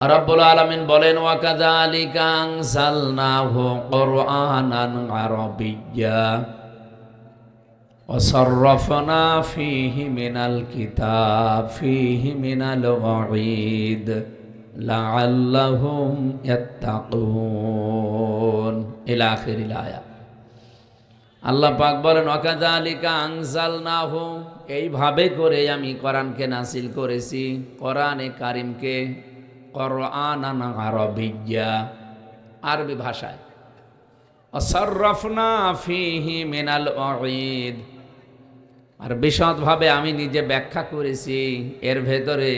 রব্বুল আলামিন বলেন, ওয়াকাযালিকা আনজালনাহু কুরআনান আরাবিয়্যা ওয়াসাররাফনা ফীহি মিনাল কিতাব ফীহি মিনাল ওয়াঈদ লাআল্লাহুম ইয়াত্তাকুন ইলা আখিরিল আয়াত। আল্লাহ পাক বলেন, ওয়াকাযালিকা আনজালনাহু, এইভাবে করে আমি কোরআনকে নাযিল করেছি, কোরআনে কারীমকে কুরআনান আরাবিয়্যা, আরবি ভাষায়। ওয়াসাররাফনা ফীহি মিনাল ওয়াঈদ, আর বিশদভাবে আমি নিজে ব্যাখ্যা করেছি এর ভেতরে।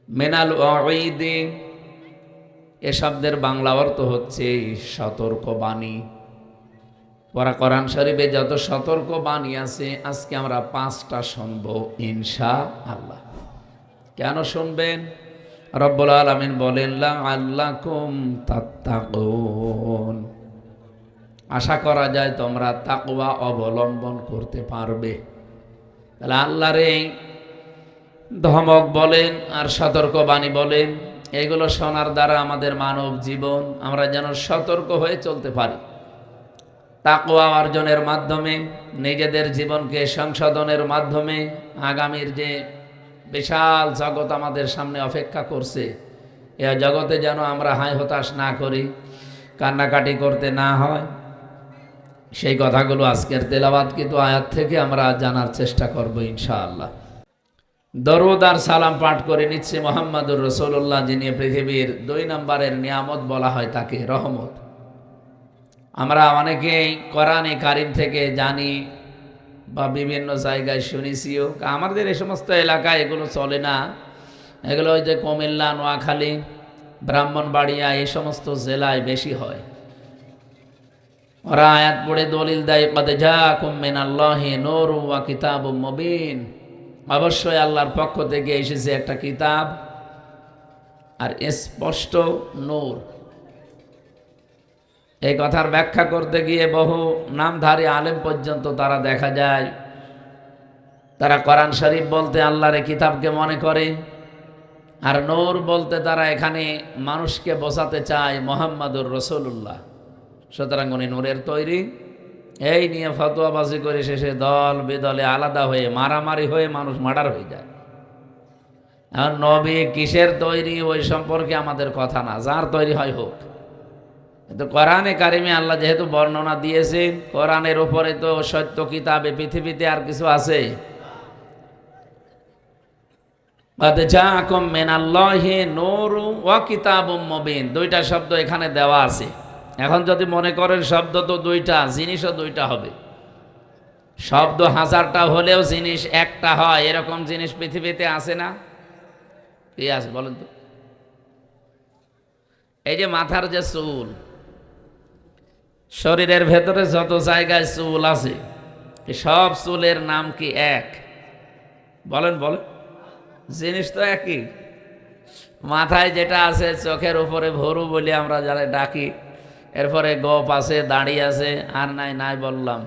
মিনাল ওয়াঈদ, এ শব্দের বাংলা অর্থ হচ্ছে সতর্কবাণী। কোরআন শরীফে যত সতর্কবাণী আছে, আজকে আমরা 5টা শুনব ইনশাআল্লাহ। কেন শুনবেন? রব্বুল আলামিন বলেন, লাআল্লাকুম তাত্তাকুন, আশা করা যায় তোমরা তাকওয়া অবলম্বন করতে পারবে। তাহলে আল্লাহর এই ধমক বলেন আর সতর্কবাণী বলেন, এগুলো শোনার দ্বারা আমাদের মানব জীবন আমরা যেন সতর্ক হয়ে চলতে পারি। তাকওয়া অর্জনের মাধ্যমে, নিজেদের জীবনকে সংশোধনের মাধ্যমে আগামীর যে বিশাল জগৎ আমাদের সামনে অপেক্ষা করছে, এ জগতে যেন আমরা হায় হতাশ না করি, কান্নাকাটি করতে না হয়, সেই কথাগুলো আজকের তেলাওয়াত কিন্তু আয়াত থেকে আমরা জানার চেষ্টা করব ইনশাআল্লাহ। দরুদ আর সালাম পাঠ করে নিচ্ছে মুহাম্মদুর রাসূলুল্লাহ, যিনি পৃথিবীর 2 নম্বরের নিয়ামত বলা হয় তাকে, রহমত। আমরা অনেকেই কোরআনে কারীম থেকে জানি বা বিভিন্ন জায়গায় শুনেছিও। আমাদের এই সমস্ত এলাকায় এগুলো চলে না। এগুলো ওই যে কুমিল্লা, নোয়াখালী, ব্রাহ্মণবাড়িয়া, এই সমস্ত জেলায় বেশি হয়। ওরা আয়াত পড়ে দলিল দেয়, ক্বাদ জাআকুম মিনাল্লাহি নূরুন ওয়া কিতাবুম মুবিন, অবশ্যই আল্লাহর পক্ষ থেকে এসেছে একটা কিতাব আর স্পষ্ট নূর। এই কথার ব্যাখ্যা করতে গিয়ে বহু নামধারী আলেম পর্যন্ত তারা দেখা যায়, তারা কোরআন শরীফ বলতে আল্লাহর কিতাবকে মনে করে, আর নূর বলতে তারা এখানে মানুষকে বোঝাতে চায় মুহাম্মদুর রাসূলুল্লাহ। সুতরাং উনি নূরের তৈরি, এই নিয়ে ফতোয়াবাজি করে শেষে দল বেদলে আলাদা হয়ে মারামারি হয়ে মানুষ মার্ডার হয়ে যায়। এখন নবী কিসের তৈরি ওই সম্পর্কে আমাদের কথা না, যার তৈরি হয় হোক। তো কোরআনে কারিমে আল্লাহ যেহেতু বর্ণনা দিয়েছে, কোরআনের উপরে তো সত্য কিতাবে পৃথিবীতে আর কিছু আছে? ক্বাদ জাআকুম মিনাল্লাহি নূরুন ওয়া কিতাবুম মুবিন, 2টা শব্দ এখানে দেওয়া আছে। এখন যদি মনে করেন শব্দ তো 2টা, জিনিসও 2টা হবে। শব্দ 1000টা হলেও জিনিস একটা হয়, এরকম জিনিস পৃথিবীতে আছে না? কি আছে বলেন তো? এই যে মাথার যে চুল, শরীরের ভেতরে যত জায়গায় চুল আছে, সব চুলের নাম কি এক? বলেন বলেন। জিনিস তো একই। মাথায় যেটা আছে, চোখের উপরে ভরু বলে আমরা যারা ডাকি, এরপরে গোপ আছে, দাড়ি আছে, আর নাই নাই বললাম,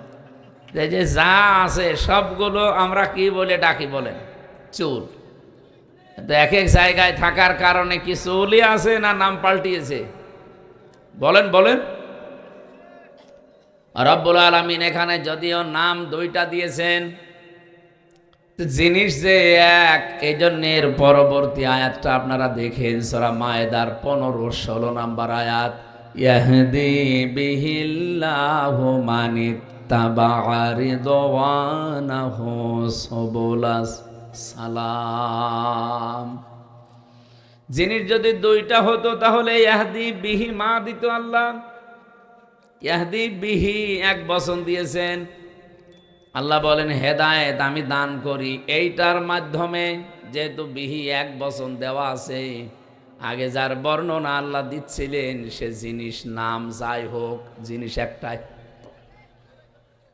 এই যে যা আছে সবগুলো আমরা কি বলে ডাকি বলেন? চুল। তো এক এক জায়গায় থাকার কারণে কি চুলই আছে না নাম পাল্টিয়েছে? বলেন বলেন। রব্বুল আলামিন এখানে যদিও নাম 2টা দিয়েছেন, জিনিস যে এক, এই জন্য এর পরবর্তী আয়াতটা আপনারা দেখেন, সূরা মায়েদার 15-16 নম্বর আয়াত, ইয়াহদি বিহিল্লাহু মানিত্তাবা'a রিদওয়ানাহু সুবুলাস সালাম। জিনিস যদি 2টা হতো তাহলে ইয়াহদি বিহি মা দিত আল্লাহ, ইয়াহদি বিহি এক বচন দিয়েছেন। আল্লাহ বলেন হেদায়েত আমি দান করি, এইটার মাধ্যমে যেহেতু বিহি এক বচন দেওয়া আছে, আগে যার বর্ণনা আল্লাহ দিচ্ছিলেন সে জিনিস নাম যাই হোক, জিনিস একটাই।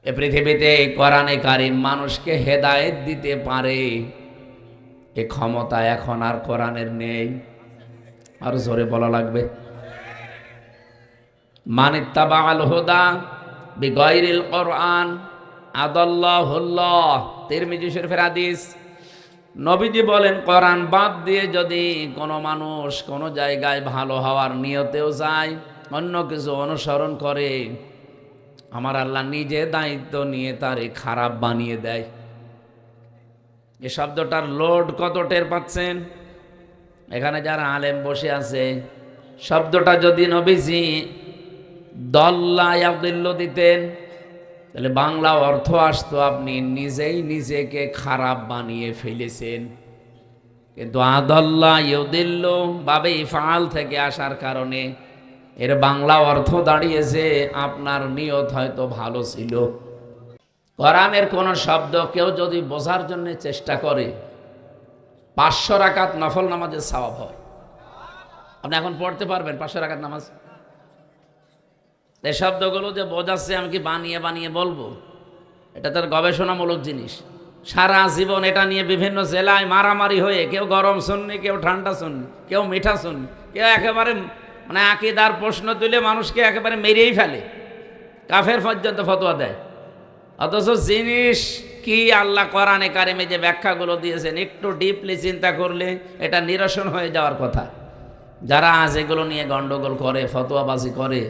এ পৃথিবীতে কোরআনে কারীম মানুষকে হেদায়েত দিতে পারে, এ ক্ষমতা এখন আর কোরআনের নেই। আর জোরে বলা লাগবে, মানিত্তাবা'আল হুদা বিগাইরিল কোরআন আদাল্লাহুল্লাহ, তিরমিজি শরীফের হাদিস। নবীজি বলেন, কোরআন বাদ দিয়ে যদি কোনো মানুষ কোনো জায়গায় ভালো হওয়ার নিয়তেও যায়, অন্য কিছু অনুসরণ করে, আমার আল্লাহ নিজে দায়িত্ব নিয়ে তারে খারাপ বানিয়ে দেয়। এই শব্দটার লোড কত টের পাচ্ছেন? এখানে যারা আলেম বসে আছে, শব্দটা যদি নবীজি দল্লা ইয়াদিল্লু দিতেন, তাহলে বাংলা অর্থ আসতো আপনি নিজেই নিজেকে খারাপ বানিয়ে ফেলেছেন। কিন্তু আদাল্লা ইউদিল্লু বাবে ইফআল থেকে আসার কারণে এর বাংলা অর্থ দাঁড়িয়েছে আপনার নিয়ত হয়তো ভালো ছিল। কোরআনের কোন শব্দ কেউ যদি বোঝার জন্য চেষ্টা করে, 500 রাকাত নফল নামাজের সওয়াব হয়। আপনি এখন পড়তে পারবেন 500 রাকাত নামাজ? এই শব্দগুলো যে বোঝাচ্ছে আমি কি বানিয়ে বানিয়ে বলবো? এটা তার গবেষণামূলক জিনিস। সারা জীবন এটা নিয়ে বিভিন্ন জেলায় মারামারি হয়ে, কেউ গরম শুননি, কেউ ঠান্ডা শুননি, কেউ মিঠা শুননি, কেউ একেবারে মানে আকীদার প্রশ্ন তুলে মানুষকে একেবারে মেরেই ফেলে, কাফের পর্যন্ত ফতোয়া দেয়। অথচ জিনিস কি আল্লাহ কোরআনে কারিমে যে ব্যাখ্যাগুলো দিয়েছেন, একটু ডিপলি চিন্তা করলে এটা নিরসন হয়ে যাওয়ার কথা। যারা আজ এগুলো নিয়ে গন্ডগোল করে, ফতোয়াবাজি করে,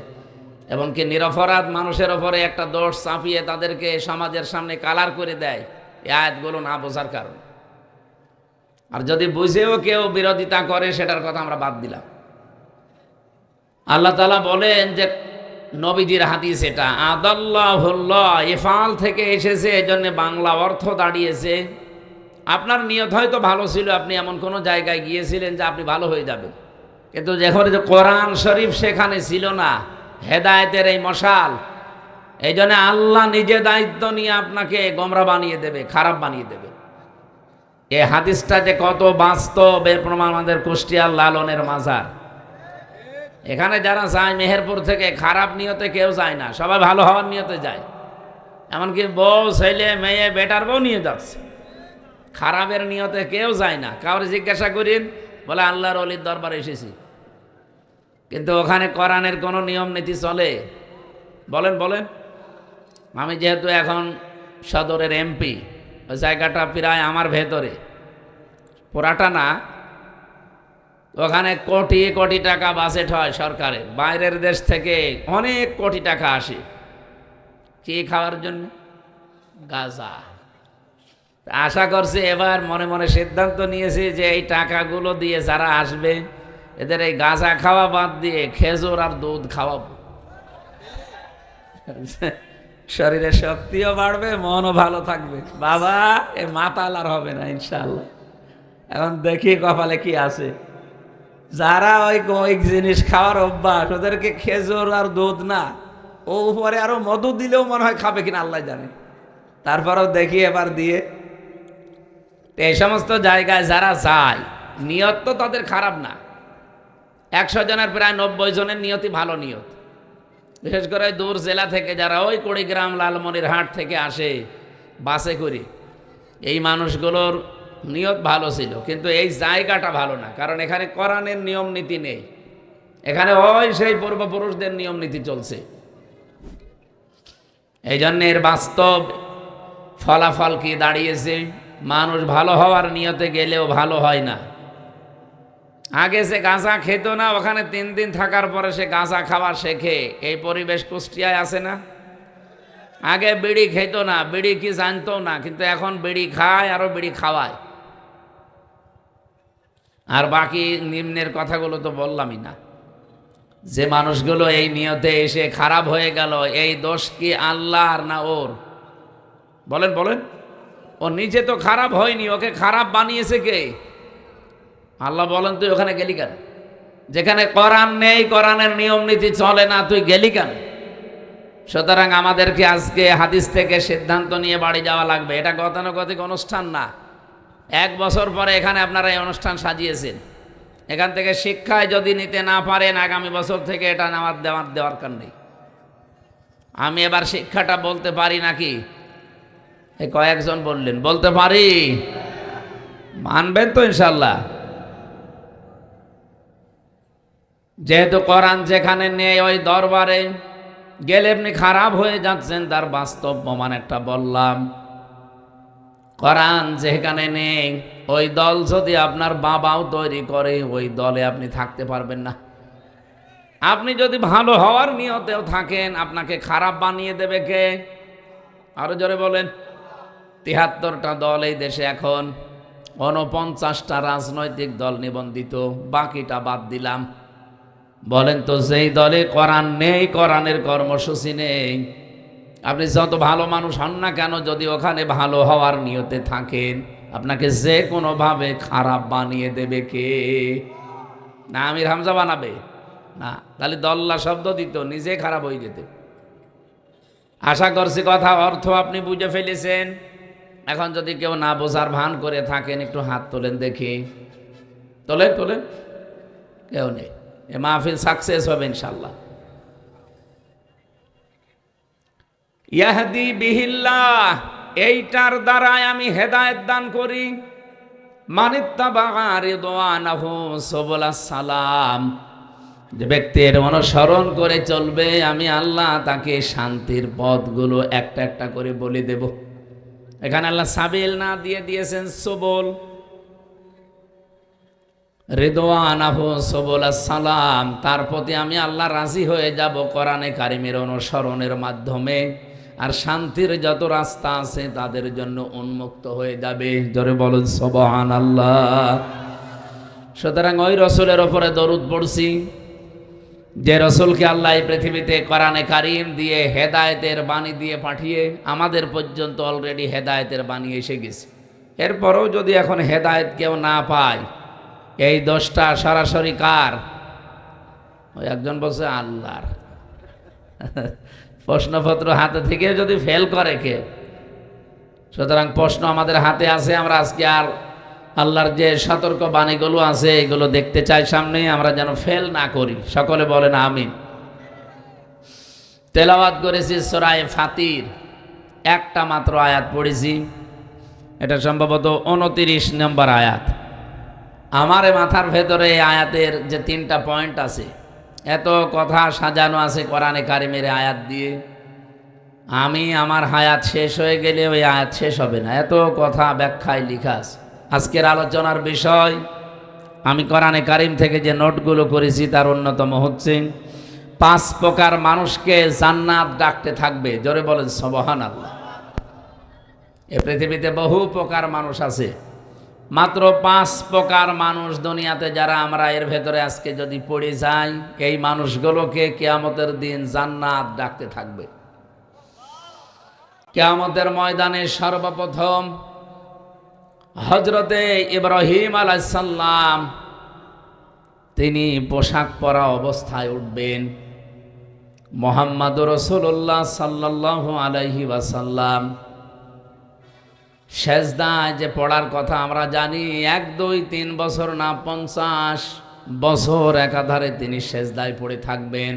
এমনকি নিরপরাধ মানুষের ওপরে একটা দোষ চাপিয়ে তাদেরকে সমাজের সামনে কালার করে দেয়, এই আয়াতগুলো না বোঝার কারণে। আর যদি বুঝেও কেউ বিরোধিতা করে, সেটার কথা আমরা বাদ দিলাম। আল্লাহ তাআলা বলেন যে নবীজির হাদিস এটা আদাল্লাহুল্লাহ ইফআল থেকে এসেছে, এজন্য বাংলা অর্থ দাঁড়িয়েছে আপনার নিয়ত হয়তো ভালো ছিল, আপনি এমন কোনো জায়গায় গিয়েছিলেন যে আপনি ভালো হয়ে যাবেন, কিন্তু যখন যে কোরআন শরীফ সেখানে ছিল না, হেদায়েতের এই মশাল, এই জন্য আল্লাহ নিজে দায়িত্ব নিয়ে আপনাকে গোমরা বানিয়ে দেবে, খারাপ বানিয়ে দেবে। এই হাদিসটা যে কত বাস্তব এর প্রমাণ আমাদের কুষ্টিয়ার লালনের মাজার। এখানে যারা যায় মেহেরপুর থেকে, খারাপ নিয়তে কেউ যায় না, সবাই ভালো হওয়ার নিয়তে যায়। এমনকি বউ, ছেলে, মেয়ে, বেটার বউ নিয়ে যাচ্ছে, খারাপের নিয়তে কেউ যায় না। কাউরে জিজ্ঞাসা করেন, বলে আল্লাহর ওলির দরবারে এসেছি। কিন্তু ওখানে কোরআনের কোনো নিয়ম নীতি চলে? বলেন বলেন। আমি যেহেতু এখন সদরের এমপি, ওই জায়গাটা প্রায় আমার ভেতরে, পুরাটা না, ওখানে কোটি কোটি টাকা বাজেট হয় সরকারের, বাইরের দেশ থেকে অনেক কোটি টাকা আসে কি খাওয়ার জন্য? গাঁজা। আশা করছি এবার মনে মনে সিদ্ধান্ত নিয়েছি যে এই টাকাগুলো দিয়ে যারা আসবে, এদের এই গাঁজা খাওয়া বাদ দিয়ে খেজুর আর দুধ খাওয়াবো। শরীরের শক্তিও বাড়বে, মনও ভালো থাকবে। বাবা এ মাতাল আর হবে না ইনশাআল্লাহ। এখন দেখি কপালে কি আছে। যারা ওই জিনিস খাওয়ার অভ্যাস, ওদেরকে খেজুর আর দুধ না, ও উপরে আরো মধু দিলেও মনে হয় খাবে কিনা আল্লাহ জানে। তারপরেও দেখি এবার দিয়ে। এই সমস্ত জায়গায় যারা যায়, নিয়ত তো তাদের খারাপ না। 100 জনের প্রায় 90 জনের নিয়তই ভালো নিয়ত। বিশেষ করে দূর জেলা থেকে যারা ওই কুড়িগ্রাম, লালমনিরহাট থেকে আসে বাসে করে, এই মানুষগুলোর নিয়ত ভালো ছিল, কিন্তু এই জায়গাটা ভালো না। কারণ এখানে কোরআনের নিয়ম নীতি নেই, এখানে ওই সেই পূর্বপুরুষদের নিয়ম নীতি চলছে। এই জন্য এর বাস্তব ফলাফল কি দাঁড়িয়েছে? মানুষ ভালো হওয়ার নিয়তে গেলেও ভালো হয় না। আগে সে গাঁজা খেত না, ওখানে 3 দিন থাকার পরে সে গাঁজা খাওয়া শেখে। এই পরিবেশ কুষ্টিয়ায় আছে না? আগে বিড়ি খেত না, বিড়ি কি জানতো না, কিন্তু এখন বিড়ি খায়, আরো বিড়ি খাওয়ায়। আর বাকি নিম্নের কথাগুলো তো বললামই না। যে মানুষগুলো এই নিয়তে এসে খারাপ হয়ে গেল, এই দোষ কি আল্লাহর না ওর? বলেন বলেন। ও নিজে তো খারাপ হয়নি, ওকে খারাপ বানিয়েছে কে? আল্লাহ বলেন তুই ওখানে গেলি কেন? যেখানে কোরআন নেই, কোরআনের নিয়ম নীতি চলে না, তুই গেলি কেন? সুতরাং আমাদেরকে আজকে হাদিস থেকে সিদ্ধান্ত নিয়ে বাড়ি যাওয়া লাগবে। এটা গতানুগতিক অনুষ্ঠান না। 1 বছর পরে এখানে আপনারা এই অনুষ্ঠান সাজিয়েছেন, এখান থেকে শিক্ষায় যদি নিতে না পারেন, আগামী বছর থেকে এটা দেওয়ার দরকার নেই। আমি এবার শিক্ষাটা বলতে পারি নাকি? এই কয়েকজন বললেন বলতে পারি, মানবেন তো ইনশাল্লাহ? যেহেতু কোরআন যেখানে নেই, ওই দরবারে গেলে আপনি খারাপ হয়ে যাচ্ছেন, তার বাস্তব প্রমাণ একটা বললাম। কোরআন যেখানে নেই ওই দল যদি আপনার বাবাও তৈরি করে ওই দলে আপনি থাকতে পারবেন না। আপনি যদি ভালো হওয়ার নিয়তেও থাকেন আপনাকে খারাপ বানিয়ে দেবে কে? আরো জোরে বলেন। ৭৩টা দল এই দেশে এখন, ৪৯টা রাজনৈতিক দল নিবন্ধিত, বাকিটা বাদ দিলাম। বলেন তো যেই দলে কোরআন নেই, কোরআনের কর্মসূচি নেই, আপনি যত ভালো মানুষ হন না কেন, যদি ওখানে ভালো হওয়ার নিয়তে থাকেন আপনাকে যে কোনোভাবে খারাপ বানিয়ে দেবে কে? না আমির হামজা বানাবে না, তাহলে দল্লা শব্দ দিত, নিজে খারাপ হয়ে যেত। আশা করছি কথা অর্থ আপনি বুঝে ফেলেছেন। এখন যদি কেউ না বোঝার ভান করে থাকেন একটু হাত তোলেন দেখি। তোলেন তোলেন, কেউ নেই। এ মাহফিল সাকসেস হবে ইনশাল্লাহ। ইয়াহদি বিহিল্লাহ, এইটার দ্বারাই আমি হেদায়েত দান করি। মানিত্তাবা রিদওয়ানাহু সুবুলাস সালাম, যে ব্যক্তির অনুসরণ করে চলবে আমি আল্লাহ তাকে শান্তির পথগুলো একটা একটা করে বলে দেব। এখানে আল্লাহ সাবিল না দিয়ে দিয়েছেন সুবুল। রিদওয়ানাহু সুবুলাস সালাম, তার প্রতি আমি আল্লাহ রাজি হয়ে যাব কোরআনে কারিমের অনুসরণের মাধ্যমে। আর শান্তির যত রাস্তা আছে তাদের জন্য উন্মুক্ত হয়ে যাবে। জোরে বলুন সুবহানাল্লাহ। সুতরাং ওই রসুলের ওপরে দরুদ পড়ছি যে রসুলকে আল্লাহ এই পৃথিবীতে কোরআনে কারিম দিয়ে হেদায়েতের বাণী দিয়ে পাঠিয়ে আমাদের পর্যন্ত অলরেডি হেদায়েতের বাণী এসে গেছে। এরপরেও যদি এখন হেদায়েত কেউ না পায়, এই দোষটা সরাসরি কার? ওই একজন বলছে আল্লাহর। প্রশ্নপত্র হাতে থেকে যদি ফেল করে কে? সুতরাং প্রশ্ন আমাদের হাতে আছে। আমরা আজকে আর আল্লাহর যে সতর্ক বাণীগুলো আছে এগুলো দেখতে চাই সামনে, আমরা যেন ফেল না করি। সকলে বলেন আমিন। তেলাওয়াত করেছি সূরা ফাতির, একটা মাত্র আয়াত পড়েছি, এটা সম্ভবত 29 নম্বর আয়াত। আমার মাথার ভেতরে এই আয়াতের যে 3টা পয়েন্ট আছে, এত কথা সাজানো আছে কোরআনে কারিমের আয়াত দিয়ে, আমি আমার হায়াত শেষ হয়ে গেলে ওই আয়াত শেষ হবে না, এত কথা ব্যাখ্যায় লেখা আছে। আজকের আলোচনার বিষয় আমি কোরআনে কারিম থেকে যে নোটগুলো করেছি তার অন্যতম হচ্ছে 5 প্রকার মানুষকে জান্নাত ডাকতে থাকবে। জোরে বলেন সুবহানাল্লাহ। এই পৃথিবীতে বহু প্রকার মানুষ আছে, মাত্র 5 প্রকার মানুষ দুনিয়াতে যারা আমরা এর ভেতরে আজকে যদি পড়ে যাই, এই মানুষগুলোকে কিয়ামতের দিন জান্নাত ডাকতে থাকবে। কিয়ামতের ময়দানে সর্বপ্রথম হযরতে ইব্রাহিম আলাইহিস সালাম তিনি পোশাক পরা অবস্থায় উঠবেন। মুহাম্মদুর রাসূলুল্লাহ সাল্লাল্লাহু আলাইহি ওয়াসাল্লাম সেজদায় যে পড়ার কথা আমরা জানি, 1 2 3 বছর না 50 বছর একাধারে তিনি সেজদায় পড়ে থাকবেন।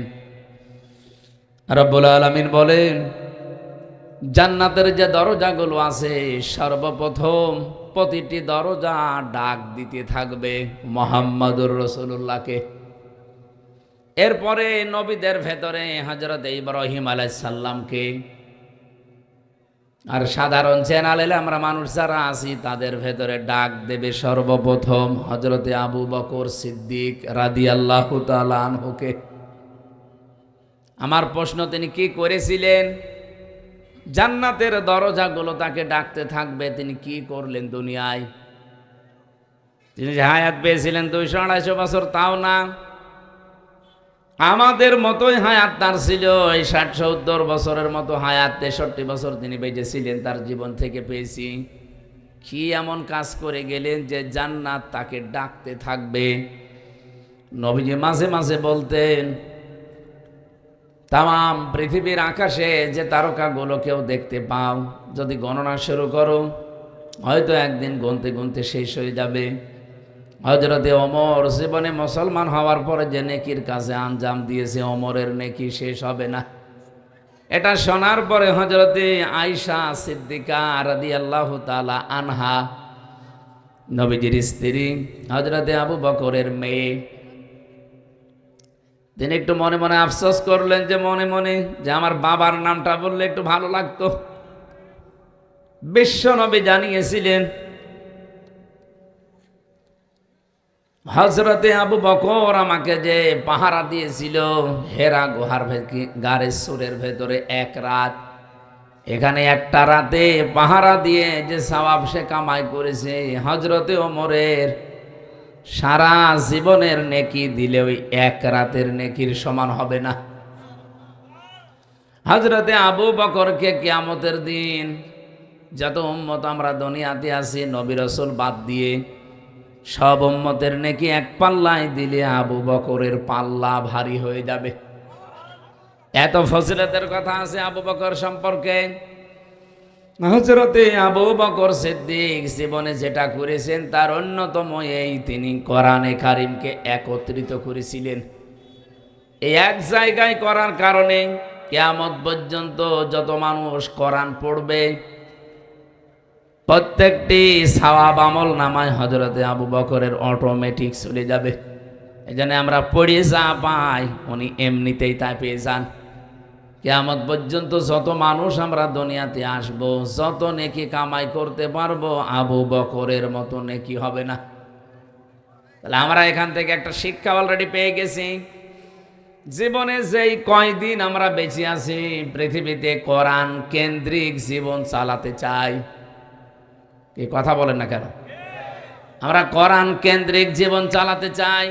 রব্বুল আলামিন বলেন জান্নাতের যে দরজাগুলো আছে সর্বপ্রথম প্রতিটি দরজা ডাক দিতে থাকবে মুহাম্মদুর রাসূলুল্লাহকে। এরপরে নবীদের ভেতরে হযরত ইব্রাহিম আলাইহিস সালামকে, আর সাধারণ চ্যানেলে আমরা মানুষ যারা আছি তাদের ভেতরে ডাক দেবে সর্বপ্রথম হযরতে আবু বকর সিদ্দিক রাদিয়াল্লাহু তাআলা আনহুকে। আমার প্রশ্ন, তিনি কি করেছিলেন? জান্নাতের দরজাগুলো তাকে ডাকতে থাকবে, তিনি কি করলেন দুনিয়ায়? তিনি যে হায়াত পেয়েছিলেন 200-250 বছর, তাও না, আমাদের মতোই হায়াত তার ছিল, এই 60-70 বছরের মতো হায়াত, 63 বছর তিনি বেঁচে ছিলেন, তার জীবন থেকে পেয়েছি। কি এমন কাজ করে গেলেন যে জান্নাত তাকে ডাকতে থাকবে? নবীজি মাঝে মাঝে বলতেন তাম পৃথিবীর আকাশে যে তারকাগুলো কেউ দেখতে পাও, যদি গণনা শুরু করো হয়তো একদিন গুনতে গুনতে শেষ হয়ে যাবে। হযরতে ওমর জীবনে মুসলমান হওয়ার পরে যে নেকির কাজে আঞ্জাম দিয়েছে, ওমরের নেকি শেষ হবে না। এটা শোনার পরে হযরতে আয়েশা সিদ্দিকা রাদিয়াল্লাহু তাআলা আনহা, নবীজির স্ত্রী, হযরতে আবু বকরের মেয়ে, তিনি একটু মনে মনে আফসোস করলেন যে মনে মনে যে আমার বাবার নামটা বললে একটু ভালো লাগতো। বিশ্বনবী জানিয়েছিলেন, হযরতে আবু বকর আমাকে যে পাহারা দিয়েছিল হেরা গুহার গারের সুরের ভেতরে এক রাত, এখানে একটা রাতে পাহারা দিয়ে যে সওয়াব সে কামাই করেছে, হযরতে ওমরের সারা জীবনের নেকি দিলে ওই এক রাতের নেকির সমান হবে না। হযরতে আবু বকরকে কিয়ামতের দিন যত উম্মত আমরা দুনিয়াতে আছি নবী রাসূল বাদ দিয়ে সব উম্মতের নেকি এক পাল্লায় দিলে আবু বকরের পাল্লা ভারী হয়ে যাবে। এত ফজিলতের কথা আছে আবু বকর সম্পর্কে। হযরতে আবু বকর সিদ্দিক জীবনে যেটা করেছেন তার অন্যতম এই, তিনি কোরআনে কারিমকে একত্রিত করেছিলেন। এই এক জায়গায় করার কারণে কিয়ামত পর্যন্ত যত মানুষ কোরআন পড়বে প্রত্যেকটি সওয়াব আমল নামায় হযরতে আবু বকরের অটোমেটিক চলে যাবে। এজন্য আমরা পড়ে যা পাই উনি এমনিতেই তা পেয়ে যান। কিয়ামত পর্যন্ত যত মানুষ আমরা দুনিয়াতে আসব, যত নেকি কামাই করতে পারবো আবু বকরের মতো নেকি হবে না। তাহলে আমরা এখান থেকে একটা শিক্ষা অলরেডি পেয়ে গেছি। জীবনে যেই কয়দিন আমরা বেঁচে আছি পৃথিবীতে কোরআন কেন্দ্রিক জীবন চালাতে চাই। কি কথা বলেন না কেন? আমরা কোরআন কেন্দ্রিক জীবন চালাতে চাই।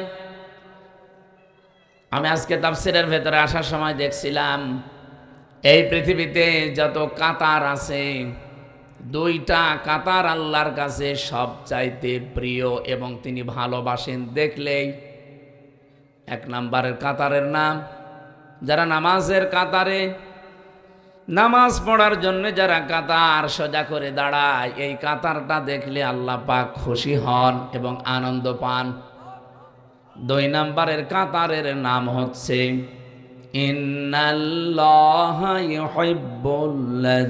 আমি আজকে তাফসীরের ভেতরে আসার সময় দেখছিলাম এই পৃথিবীতে যত কাতার আছে, দুইটা কাতার আল্লাহর কাছে সবচাইতে প্রিয় এবং তিনি ভালোবাসেন দেখলেই। এক নম্বরের কাতারের নাম, যারা নামাজের কাতারে নামাজ পড়ার জন্য যারা কাতার সোজা করে দাঁড়ায়, এই কাতারটা দেখলে আল্লাহ পাক খুশি হন এবং আনন্দ পান। দুই নম্বরের কাতারের নাম হচ্ছে ইন্নাল্লাহা ইউহিব্বুল্লাযীনা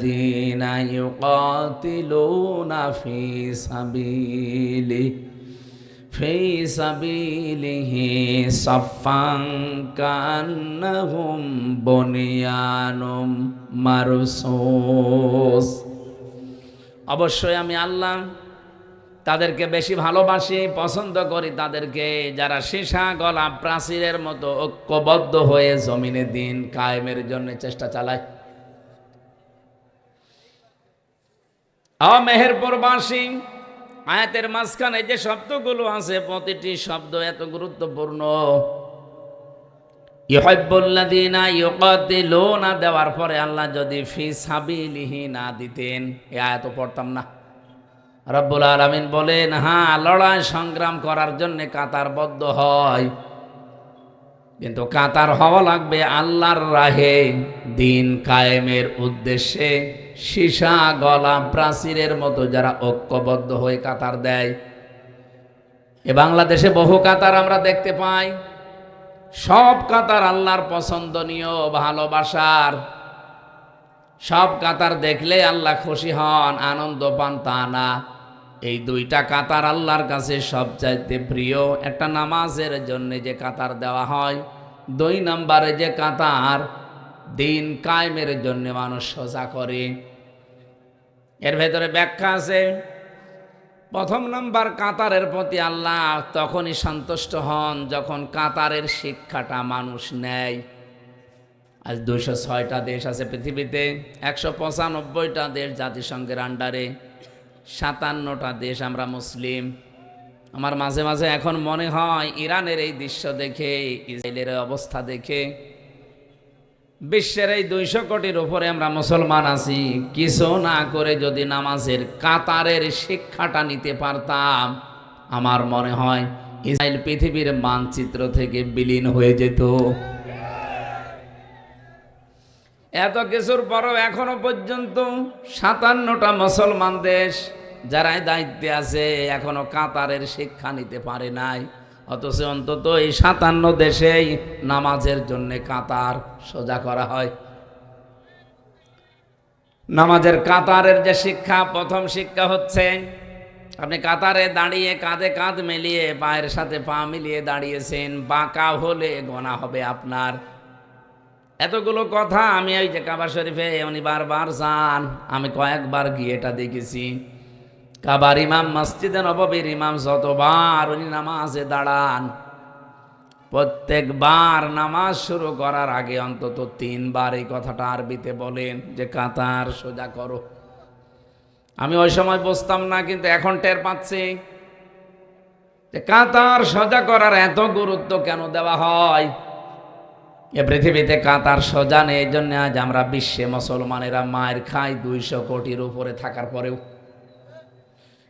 ইউকাতিলুনা ফি সাবিলিহি সাফফান কান্নাহুম বুনিয়ানুম মারসুস। অবশ্যই আমি আল্লাহ তাদেরকে বেশি ভালোবাসি, পছন্দ করি তাদেরকে যারা সীসা গলা প্রাচীরের মতো ঐক্যবদ্ধ হয়ে জমিনে দিন কায়েমের জন্য চেষ্টা চালায়। মেহেরপুরবাসী, আয়াতের মাঝখানে যে শব্দগুলো আছে প্রতিটি শব্দ এত গুরুত্বপূর্ণ। ইউহিব্বুল্লাযীনা ইউকাতিলুনা দেওয়ার পরে আল্লাহ যদি ফি সাবিলিহি না দিতেন এই আয়াত পড়তাম না। রব্বুল আলামিন বলেন, হ্যাঁ লড়াই সংগ্রাম করার জন্য কাতারবদ্ধ হয়, কিন্তু কাতার হওয়া লাগবে আল্লাহর রাহে দিন কায়েমের উদ্দেশ্যে। সীসা গলা প্রাচীরের মতো যারা ঐক্যবদ্ধ হয়ে কাতার দেয়। এ বাংলাদেশে বহু কাতার আমরা দেখতে পাই, সব কাতার আল্লাহর পছন্দনীয় ভালোবাসার। সব কাতার দেখলে আল্লাহ খুশি হন আনন্দ পান তা না। এই দুইটা কাতার আল্লাহর কাছে সবচাইতে প্রিয়। একটা নামাজের জন্য যে কাতার দেওয়া হয়, দুই নম্বরে যে কাতার দিন কায়েমের জন্য মানুষ সোজা করে। এর ভেতরে ব্যাখ্যা আছে। প্রথম নম্বর কাতারের প্রতি আল্লাহ তখনই সন্তুষ্ট হন যখন কাতারের শিক্ষাটা মানুষ নেয়। আজ 206টা দেশ আছে পৃথিবীতে, 195টা দেশ জাতিসংঘের আন্ডারে, 57টা দেশ আমরা মুসলিম। আমার মাঝে মাঝে এখন মনে হয় ইরানের এই দৃশ্য দেখে, ইসরায়েলের অবস্থা দেখে, বিশ্বের এই 200 কোটির উপরে আমরা মুসলমান আছি, কিছু না করে যদি নামাজের কাতারের শিক্ষাটা নিতে পারতাম, আমার মনে হয় ইসরায়েল পৃথিবীর মানচিত্র থেকে বিলীন হয়ে যেত। এত কিছুর পরও এখনো পর্যন্ত 57টা মুসলমান দেশ যারা দায়িত্বে আছে এখনো কাতারের শিক্ষা নিতে পারে নাই। অথচ অন্তত এই 57 দেশেই নামাজের জন্য কাতার সোজা করা হয়। নামাজের কাতারের যে শিক্ষা, প্রথম শিক্ষা হচ্ছে আপনি কাতারে দাঁড়িয়ে কাঁধে কাঁধ মিলিয়ে পায়ের সাথে পা মিলিয়ে দাঁড়িয়েছেন, বাঁকা হলে গোনা হবে আপনার। এতগুলো কথা আমি ওই যে কাবা শরীফে উনি বারবার যান, আমি কয়েকবার গিয়ে এটা দেখেছি। কাবার ইমাম, মসজিদে নববীর ইমাম যতবার উনি নামাজে দাঁড়ান, প্রত্যেকবার নামাজ শুরু করার আগে অন্তত 3 বার এই কথাটা আরবিতে বলেন যে কাতার সোজা করো। আমি ওই সময় বুঝতাম না, কিন্তু এখন টের পাচ্ছি যে কাতার সোজা করার এত গুরুত্ব কেন দেওয়া হয়। এ পৃথিবীতে কাতার সোজা নেই, এই জন্য আজ আমরা বিশ্বে মুসলমানেরা মায়ের খাই 200 কোটির উপরে থাকার পরেও।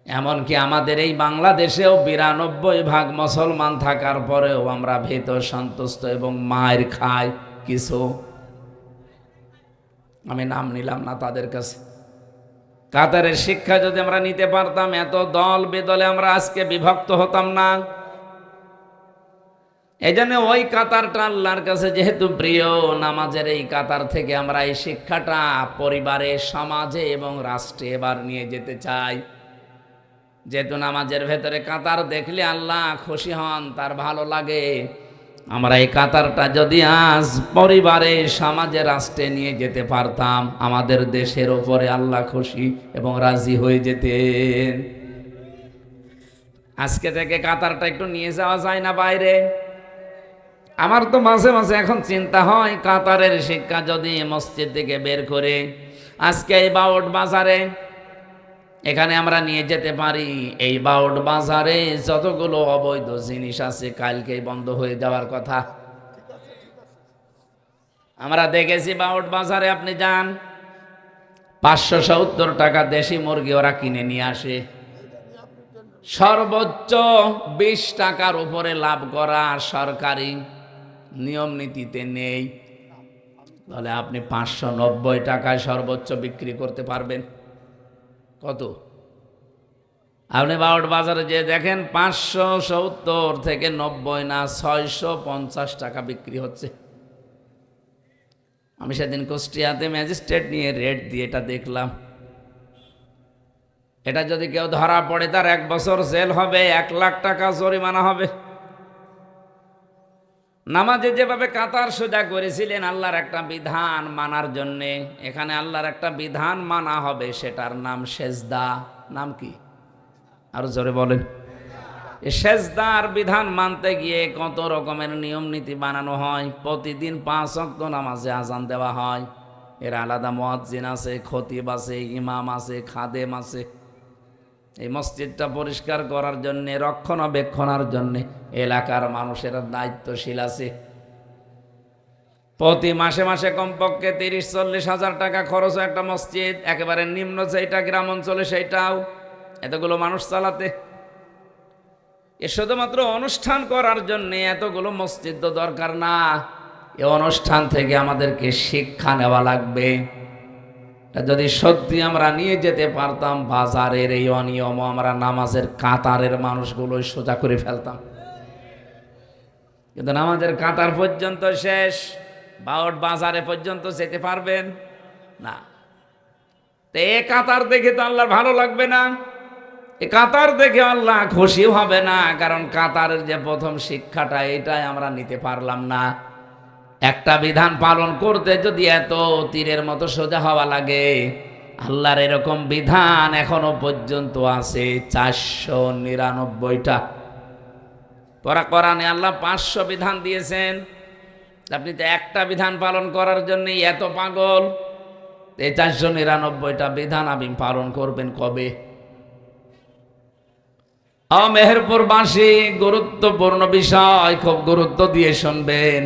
এমনকি আমাদের এই বাংলাদেশেও 92% মুসলমান থাকার পরেও আমরা ভীত সন্তুষ্ট এবং মায়ের খাই কিছু, আমি নাম নিলাম না তাদের কাছে। কাতারের শিক্ষা যদি আমরা নিতে পারতাম, এত দল বেদলে আমরা আজকে বিভক্ত হতাম না। এই জন্য ওই কাতারটা আল্লাহর কাছে যেহেতু প্রিয়, নামাজের এই কাতার থেকে আমরা এই শিক্ষাটা পরিবারে, সমাজে এবং রাষ্ট্রে এবার নিয়ে যেতে চাই। যেহেতু নামাজের ভেতরে কাতার দেখলে আল্লাহ খুশি হন, তার ভালো লাগে, আমরা এই কাতারটা যদি আজ পরিবারে, সমাজে, রাষ্ট্রে নিয়ে যেতে পারতাম, আমাদের দেশের ওপরে আল্লাহ খুশি এবং রাজি হয়ে যেতেন। আজকে থেকে কাতারটা একটু নিয়ে যাওয়া যায় না বাইরে? আমার তো মাঝে মাঝে এখন চিন্তা হয়, কাতারের শিক্ষা যদি মসজিদ থেকে বের করে আজকে এই বাউট বাজারে এখানে আমরা নিয়ে যেতে পারি, এই বাউট বাজারে যতগুলো অবৈধ জিনিস আছে কালকেই বন্ধ হয়ে যাওয়ার কথা। আমরা দেখেছি বাউট বাজারে আপনি যান, 570 টাকা দেশি মুরগি ওরা কিনে নিয়ে আসে, সর্বোচ্চ 20 টাকার উপরে লাভ করা সরকারি নিয়ম নীতিতে নেই। তাহলে আপনি 590 টাকায় সর্বোচ্চ বিক্রি করতে পারবেন। কত? আপনি বাউট বাজারে যে দেখেন 570 থেকে 90 না 650 টাকা বিক্রি হচ্ছে। আমি সেদিন কুষ্টিয়াতে ম্যাজিস্ট্রেট নিয়ে রেট দিয়ে এটা দেখলাম। এটা যদি কেউ ধরা পড়ে তার 1 বছর জেল হবে, 1 লাখ টাকা জরিমানা হবে। নামাজে যেভাবে কাতার সোজা করেছিলেন আল্লাহর একটা বিধান মানার জন্যে, এখানে আল্লাহর একটা বিধান মানা হবে, সেটার নাম সেজদা। নাম কি? আরো জোরে বলেন। এই সেজদার বিধান মানতে গিয়ে কত রকমের নিয়ম নীতি বানানো হয়। প্রতিদিন 5 ওয়াক্ত নামাজে আজান দেওয়া হয়, এর আলাদা মুয়াজ্জিন আছে, খতিব আছে, ইমাম আছে, খাদেম আছে। এই মসজিদটা পরিষ্কার করার জন্যে, রক্ষণাবেক্ষণার জন্যে এলাকার মানুষের দায়িত্বশীল আছে। প্রতি মাসে মাসে কমপক্ষে 30-40 হাজার টাকা খরচ হয় একটা মসজিদ, একেবারে নিম্ন যেটা গ্রাম অঞ্চলে সেইটাও, এতগুলো মানুষ চালাতে। এ শুধুমাত্র অনুষ্ঠান করার জন্য এতগুলো মসজিদ তো দরকার না। এ অনুষ্ঠান থেকে আমাদেরকে শিক্ষা নেওয়া লাগবে। যদি সত্যি আমরা নিয়ে যেতে পারতাম, বাজারের এই অনিয়ম আমরা নামাজের কাতারের মানুষগুলো সোজা করে ফেলতাম। কিন্তু নামাজের কাতার পর্যন্ত শেষ, বাউট বাজারে পর্যন্ত যেতে পারবেন না। তো এ কাতার দেখে তো আল্লাহর ভালো লাগবে না, এ কাতার দেখে আল্লাহ খুশি হবে না। কারণ কাতারের যে প্রথম শিক্ষাটা, এটাই আমরা নিতে পারলাম না। একটা বিধান পালন করতে যদি এত তীরের মতো সোজা হওয়া লাগে, আল্লাহর এরকম বিধান এখনো পর্যন্ত আছে 499টা। কোরআনে আল্লাহ 500 বিধান দিয়েছেন, আপনি তো একটা বিধান পালন করার জন্য এত পাগল। এই 499টা বিধান আপনি পালন করবেন কবে? মেহেরপুরবাসী, গুরুত্বপূর্ণ বিষয়, খুব গুরুত্ব দিয়ে শুনবেন।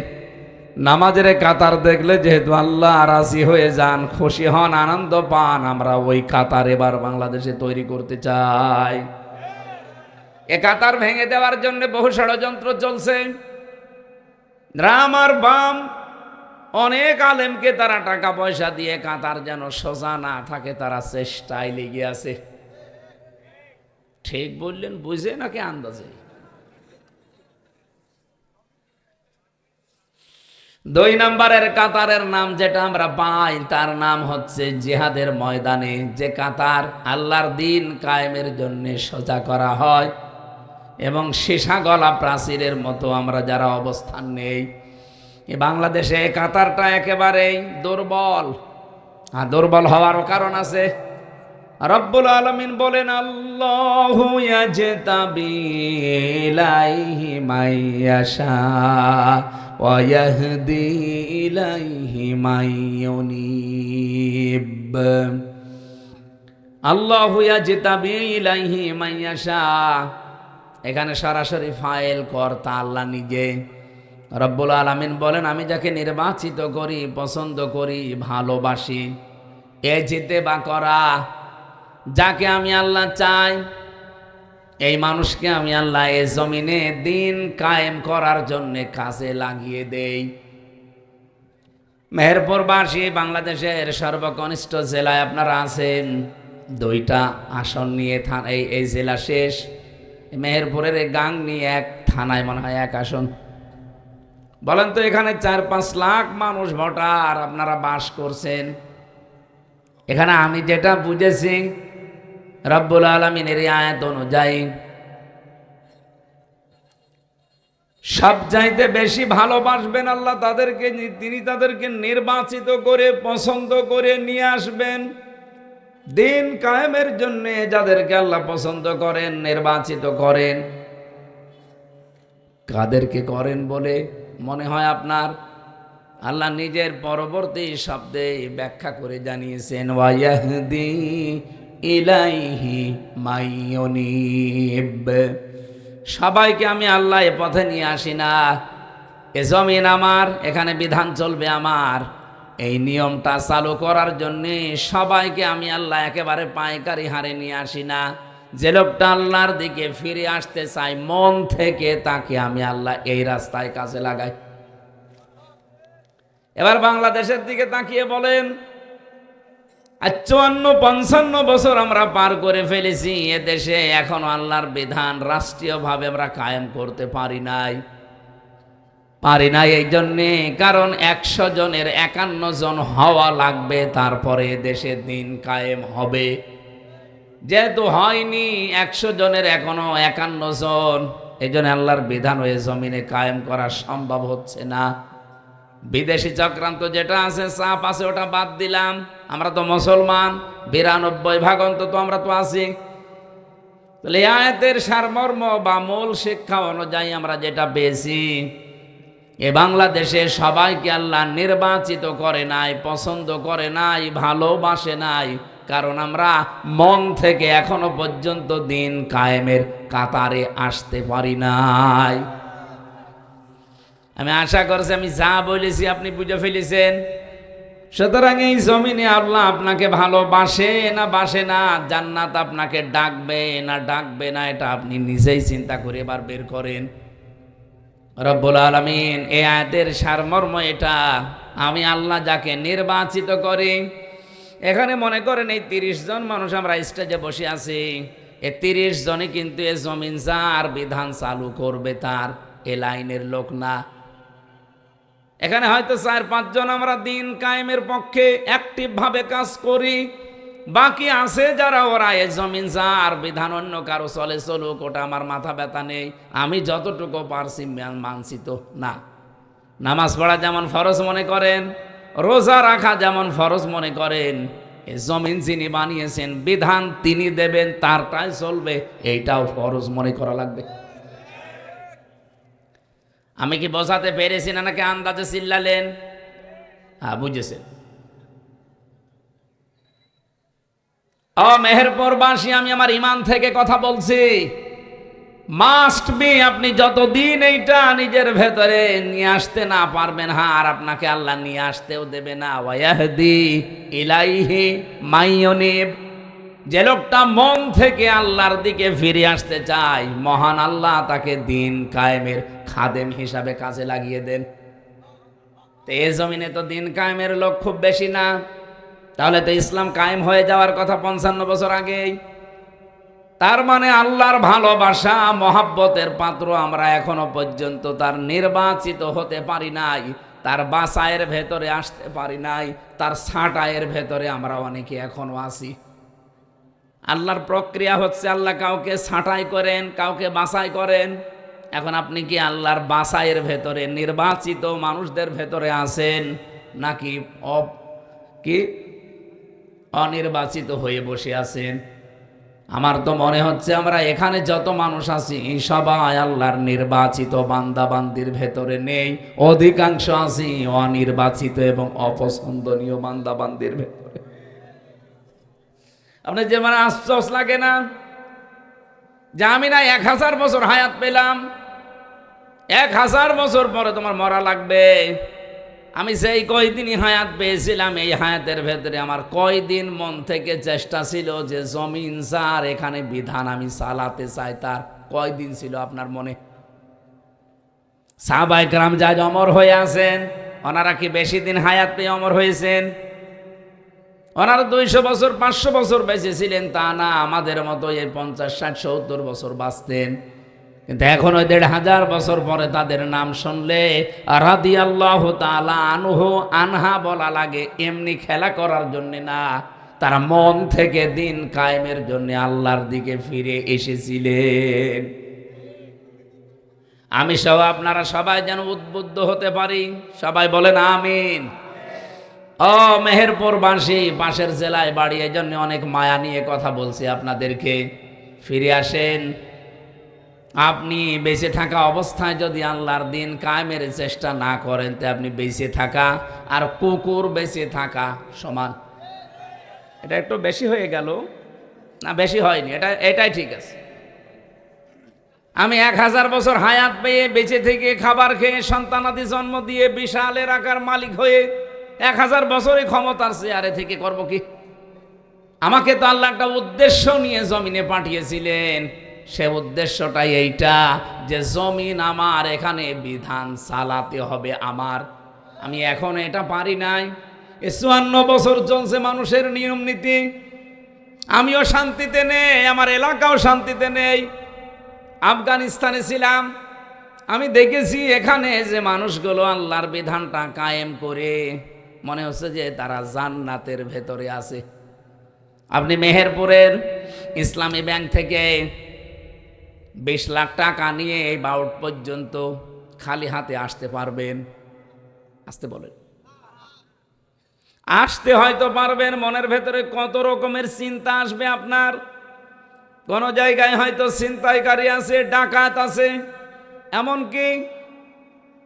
নামাজের কাতার দেখলে যেহেতু আল্লাহ রাজি হয়ে যান, খুশি হন, আনন্দ পান, আমরা ওই কাতার এবার বাংলাদেশে তৈরি করতে চাই। এ কাতার ভেঙে দেওয়ার জন্য বহু ষড়যন্ত্র চলছে। রাম আর বাম অনেক আলেমকে তারা টাকা পয়সা দিয়ে কাতার যেন সোজা না থাকে তারা চেষ্টায় লেগে আছে। ঠিক বললেন বুঝে নাকি আন্দাজে? 2 নম্বরের কাতারের নাম যেটা আমরা পাই, তার নাম হচ্ছে জিহাদের ময়দানে যে কাতার আল্লাহর দ্বীন কায়েমের জন্য সোজা করা হয়, এবং সীসা গলা প্রাচীরের মতো আমরা যারা অবস্থান নেই, এই বাংলাদেশে কাতারটা একেবারেই দুর্বল, আর দুর্বল হওয়ারও কারণ আছে। রব্বুল আলামিন বলেন, আল্লাহু ইয়াজতাবি ইলাইহি মাইয়াশা ওয়া ইয়াহদি ইলাইহি মাইয়ুনিব। আল্লাহু ইয়াজতাবি ইলাইহি মাইয়াশা, এখানে সরাসরি ফাইল কর্তা আল্লাহ নিজে। রব্বুল আলামিন বলেন, আমি যাকে নির্বাচিত করি, পছন্দ করি, ভালোবাসি। এ যেতে বা করা, যাকে আমি আল্লাহ চাই, এই মানুষকে আমি আল্লাহ এই জমিনে দিন কায়েম করার জন্য কাজে লাগিয়ে দেই। মেহেরপুরবাসী বাংলাদেশের সর্বকনিষ্ঠ জেলায় আপনারা আছেন, 2টা আসন নিয়ে এই জেলা শেষ। মেহেরপুরের এই গাংনী এক থানায় মনে হয় 1 আসন। বলেন তো, এখানে 4-5 লাখ মানুষ ভোটার আপনারা বাস করছেন। এখানে আমি যেটা বুঝেছি রব্বুল আলামিনের আয়াত অনুযায়ী, সবচাইতে বেশি ভালোবাসবেন আল্লাহ তাদেরকে, তিনি তাদেরকে নির্বাচিত করে পছন্দ করে নিয়ে আসবেন দিন কায়েমের জন্য। যাদেরকে আল্লাহ পছন্দ করেন, নির্বাচিত করেন, কাদেরকে করেন বলে মনে হয় আপনার? আল্লাহ নিজের পরবর্তী শব্দে ব্যাখ্যা করে জানিয়েছেন, ওয়ায়াহদি ইলাইহি মাইয়ুনিব। সবাইকে আমি আল্লাহ এ পথে নিয়ে আসি না। এ জমিন আমার, এখানে বিধান চলবে আমার। এই নিয়মটা চালু করার জন্যে সবাইকে আমি আল্লাহ একেবারে পাইকারি হারে নিয়ে আসি না। যে লোকটা আল্লাহর দিকে ফিরে আসতে চাই মন থেকে, তাকে আমি আল্লাহ এই রাস্তায় কাজে লাগাই। এবার বাংলাদেশের দিকে তাকিয়ে বলেন, 54-55 বছর আমরা পার করে ফেলেছি, এ দেশে এখনো আল্লাহর বিধান রাষ্ট্রীয়ভাবে আমরা কায়েম করতে পারি নাই। এই জন্যে কারণ 100 জনের 51 জন হওয়া লাগবে, তারপরে দেশে দিন কায়েম হবে। যেহেতু হয়নি, 100 জনের এখনো 51 জন, এই জন্য আল্লাহর বিধান হয়ে জমিনে কায়েম করা সম্ভব হচ্ছে না। বিদেশি চক্রান্ত যেটা আছে, চাপ আছে, ওটা বাদ দিলাম। আমরা তো মুসলমান, 92% অন্তত আমরা তো আছি। তাহলে আয়াতের সারমর্ম বা মূল শিক্ষা অনুযায়ী আমরা যেটা পেয়েছি, এ বাংলাদেশে সবাইকে আল্লাহ নির্বাচিত করে নাই, পছন্দ করে নাই, ভালোবাসে নাই, কারণ আমরা মন থেকে এখনো পর্যন্ত দিন কায়েমের কাতারে আসতে পারি নাই। আমি আশা করছি আমি যা বলেছি আপনি বুঝে ফেলেছেন। সুতরাং এই জমিনে আল্লাহ আপনাকে ভালোবাসে না বাসে না, জান্নাত আপনাকে ডাকবে না ডাকবে না, এটা আপনি নিজেই চিন্তা করে এবার বের করেন। রব্বুল আলামিন এই আয়াতের সারমর্ম এটা, আমি আল্লাহ যাকে নির্বাচিত করি। এখানে মনে করেন এই 30 জন মানুষ আমরা স্টেজে বসে আছি, এই 30 জনই কিন্তু এ জমিন যার বিধান চালু করবে তার এ লাইনের লোক না। এখানে হয়তো 4-5 জন আমরা দিন কায়েমের পক্ষে অ্যাক্টিভ ভাবে কাজ করি, বাকি আছে যারা ওরা এ জমিন যার বিধান অন্য কারো চলে চলুক, ওটা আমার মাথা ব্যথা নেই, আমি যতটুকু পারছি মানছি তো না। নামাজ পড়া যেমন ফরজ মনে করেন, রোজা রাখা যেমন ফরজ মনে করেন, এ জমিন যিনি বানিয়েছেন বিধান তিনি দেবেন, তারটাই চলবে, এইটাও ফরজ মনে করা লাগবে। আমি কি বোঝাতে পেরেছি না নাকি আন্দাজে চিল্লালেন? হ্যাঁ, বুঝেছেন। মেহেরপুরবাসী, আমি আমার ইমান থেকে কথা বলছি। মাস্ট বি, আপনি যতদিন এইটা নিজের ভেতরে নিয়ে আসতে না পারবেন, আর আপনাকে আল্লাহ নিয়ে আসতেও দেবে না। ওয়ায়াহদি ইলাইহি মাইয়ুনিব, যে লোকটা মন থেকে আল্লাহর দিকে ফিরে আসতে চায়, মহান আল্লাহ তাকে দিন কায়েমের খাদেম হিসাবে কাজে লাগিয়ে দেন। তো এই জমিনে তো দিন কায়েমের লোক খুব বেশি না, তাহলে তো ইসলাম কায়েম হয়ে যাওয়ার কথা 55 বছর আগেই। তার মানে আল্লাহর ভালোবাসা মহাব্বতের পাত্র আমরা এখনো পর্যন্ত তার নির্বাচিত হতে পারি নাই, তার বাসায়ের ভেতরে আসতে পারি নাই, তার ছাঁটাইয়ের ভেতরে আমরা অনেকে এখনো আছি। আল্লাহর প্রক্রিয়া হচ্ছে, আল্লাহ কাউকে ছাঁটাই করেন, কাউকে বাছাই করেন। এখন আপনি কি আল্লাহর বাছাইয়ের ভেতরে নির্বাচিত মানুষদের ভেতরে আছেন নাকি কি অনির্বাচিত হয়ে বসে আছেন? আমার তো মনে হচ্ছে আমরা এখানে যত মানুষ আছি সবাই আল্লাহর নির্বাচিত বান্দা বান্দির ভেতরে নেই, অধিকাংশ আছি অনির্বাচিত এবং অপছন্দনীয় বান্দা বান্দির ভেতরে। আপনার যে মানে আশ্চর্য লাগে না যে আমি না 1000 বছর হায়াত পেলাম, 1000 বছর পরে তোমার মরা লাগবে। আমি সেই কয়দিনই হায়াত পেয়েছিলাম, এই হায়াতের ভেতরে আমার কয়দিন মন থেকে চেষ্টা ছিল যে জমিন স্যার এখানে বিধান আমি চালাতে চাই, তার কয়দিন ছিল আপনার মনে? সাহাবায়ে কেরাম যা অমর হয়ে আছেন, ওনারা কি বেশি দিন হায়াত পেয়ে অমর হয়েছেন? ওনারা 200 বছর 500 বছর বেঁচে ছিলেন তা না, আমাদের মতো এই 50 60 70 বছর বাঁচতেন। কিন্তু এখন ওই 1500 বছর পরে তাদের নাম শুনলে রাদিয়াল্লাহু তাআলা আনহু আনহা বলা লাগে, এমনি খেলা করার জন্য না, তারা মন থেকে দিন কায়েমের জন্য আল্লাহর দিকে ফিরে এসেছিলেন। আমি সহ আপনারা সবাই যেন উদ্বুদ্ধ হতে পারি, সবাই বলেন আমিন। ও মেহেরপুরবাসী, পাশের জেলায় বাড়ি, এই জন্য অনেক মায়া নিয়ে কথা বলছি আপনাদেরকে। ফিরে আসেন। আপনি বেঁচে থাকা অবস্থায় যদি আল্লাহর দিন কায়েমের চেষ্টা না করেন তে আপনি বেঁচে থাকা আর কুকুর বেঁচে থাকা সমান। এটা একটু বেশি হয়ে গেল না? বেশি হয়নি, এটাই ঠিক আছে। আমি 1000 বছর হায়াত পেয়ে বেঁচে থেকে খাবার খেয়ে সন্তানাদি জন্ম দিয়ে বিশালের আকার মালিক হয়ে 1000 বছরের ক্ষমতার চেয়ারে থেকে করব কি? আমাকে তো আল্লাহ একটা উদ্দেশ্য নিয়ে জমিনে পাঠিয়েছিলেন। সে উদ্দেশ্যটাই এইটা যে জমিন আমার, এখানে বিধান চালাতে হবে আমার। আমি এখন এটা পারি নাই। 54 বছর চলছে মানুষের নিয়ম নীতি, আমিও শান্তিতে নেই, আমার এলাকাও শান্তিতে নেই। আফগানিস্তানে ছিলাম, আমি দেখেছি এখানে যে মানুষগুলো আল্লাহর বিধানটা কায়েম করে মনে হচ্ছে যে তারা জান্নাতের ভেতরে আছে। আপনি মেহেরপুরের ইসলামী ব্যাংক থেকে 20 লাখ টাকা নিয়ে এই বাউট পর্যন্ত খালি হাতে আসতে পারবেন? আসতে বলেন। আসতে হয়তো পারবেন, মনের ভেতরে কত রকমের চিন্তা আসবে আপনার। কোন জায়গায় হয়তো ছিনতাইকারী আছে, ডাকাত আছে, এমনকি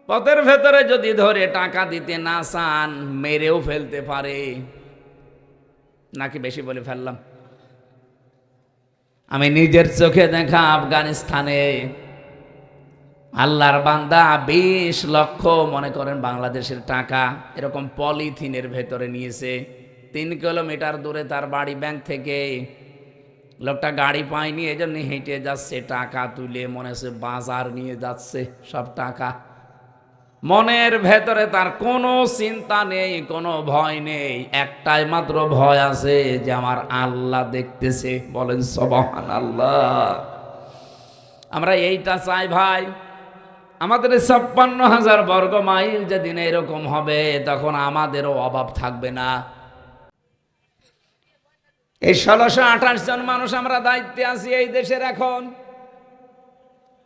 পথের ভেতরে যদি ধরে টাকা দিতে না চান মেরেও ফেলতে পারে। নাকি বেশি বলে ফেললাম? আমি নিজের চোখে দেখা আফগানিস্তানে আল্লাহর বান্দা 20 লক্ষ মনে করেন বাংলাদেশের টাকা এরকম পলিথিনের ভেতরে নিয়েছে। 3 কিলোমিটার দূরে তার বাড়ি ব্যাংক থেকে। লোকটা গাড়ি পায়নি, এই জন্য হেঁটে যাচ্ছে, টাকা তুলে মনে হচ্ছে বাজার নিয়ে যাচ্ছে সব টাকা। মনের ভেতরে তার কোনো চিন্তা নেই, কোনো ভয় নেই, একটাই মাত্র ভয় আছে যে আমার আল্লাহ দেখতেছে। বলেন সুবহানাল্লাহ। আমরা এইটা চাই ভাই। আমাদের 56,000 বর্গ মাইল যেদিন এরকম হবে তখন আমাদেরও অভাব থাকবে না। এই 1628 জন মানুষ আমরা দায়িত্বে আছি এই দেশের। এখন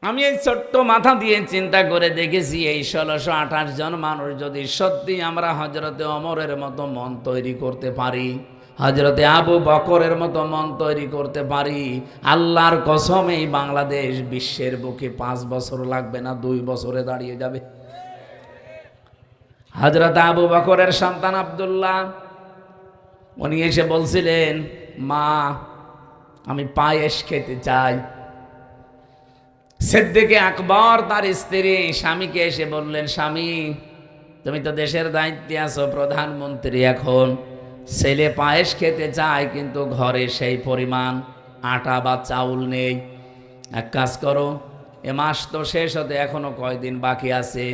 আমি এই ছোট্ট মাথা দিয়ে চিন্তা করে দেখেছি, এই 1628 জন মানুষ যদি সত্যি আমরা হযরতে ওমরের মতো মন তৈরি করতে পারি, হযরতে আবু বকরের মতো মন তৈরি করতে পারি, আল্লাহর কসম এই বাংলাদেশ বিশ্বের বুকে 5 বছর লাগবে না, 2 বছরে দাঁড়িয়ে যাবে। হযরত আবু বকরের সন্তান আব্দুল্লাহ, উনি এসে বলছিলেন, মা আমি পায়েস খেতে চাই। সিদ্দিক আকবর তার স্ত্রী স্বামীকে এসে বললেন, স্বামী তুমি তো দেশের দায়িত্বে আছো, প্রধানমন্ত্রী, এখন ছেলে পায়েস খেতে চায় কিন্তু ঘরে সেই পরিমাণ আটা বা চাউল নেই। এক কাজ করো, এ মাস তো শেষ হতে এখনো কয়দিন বাকি আছে,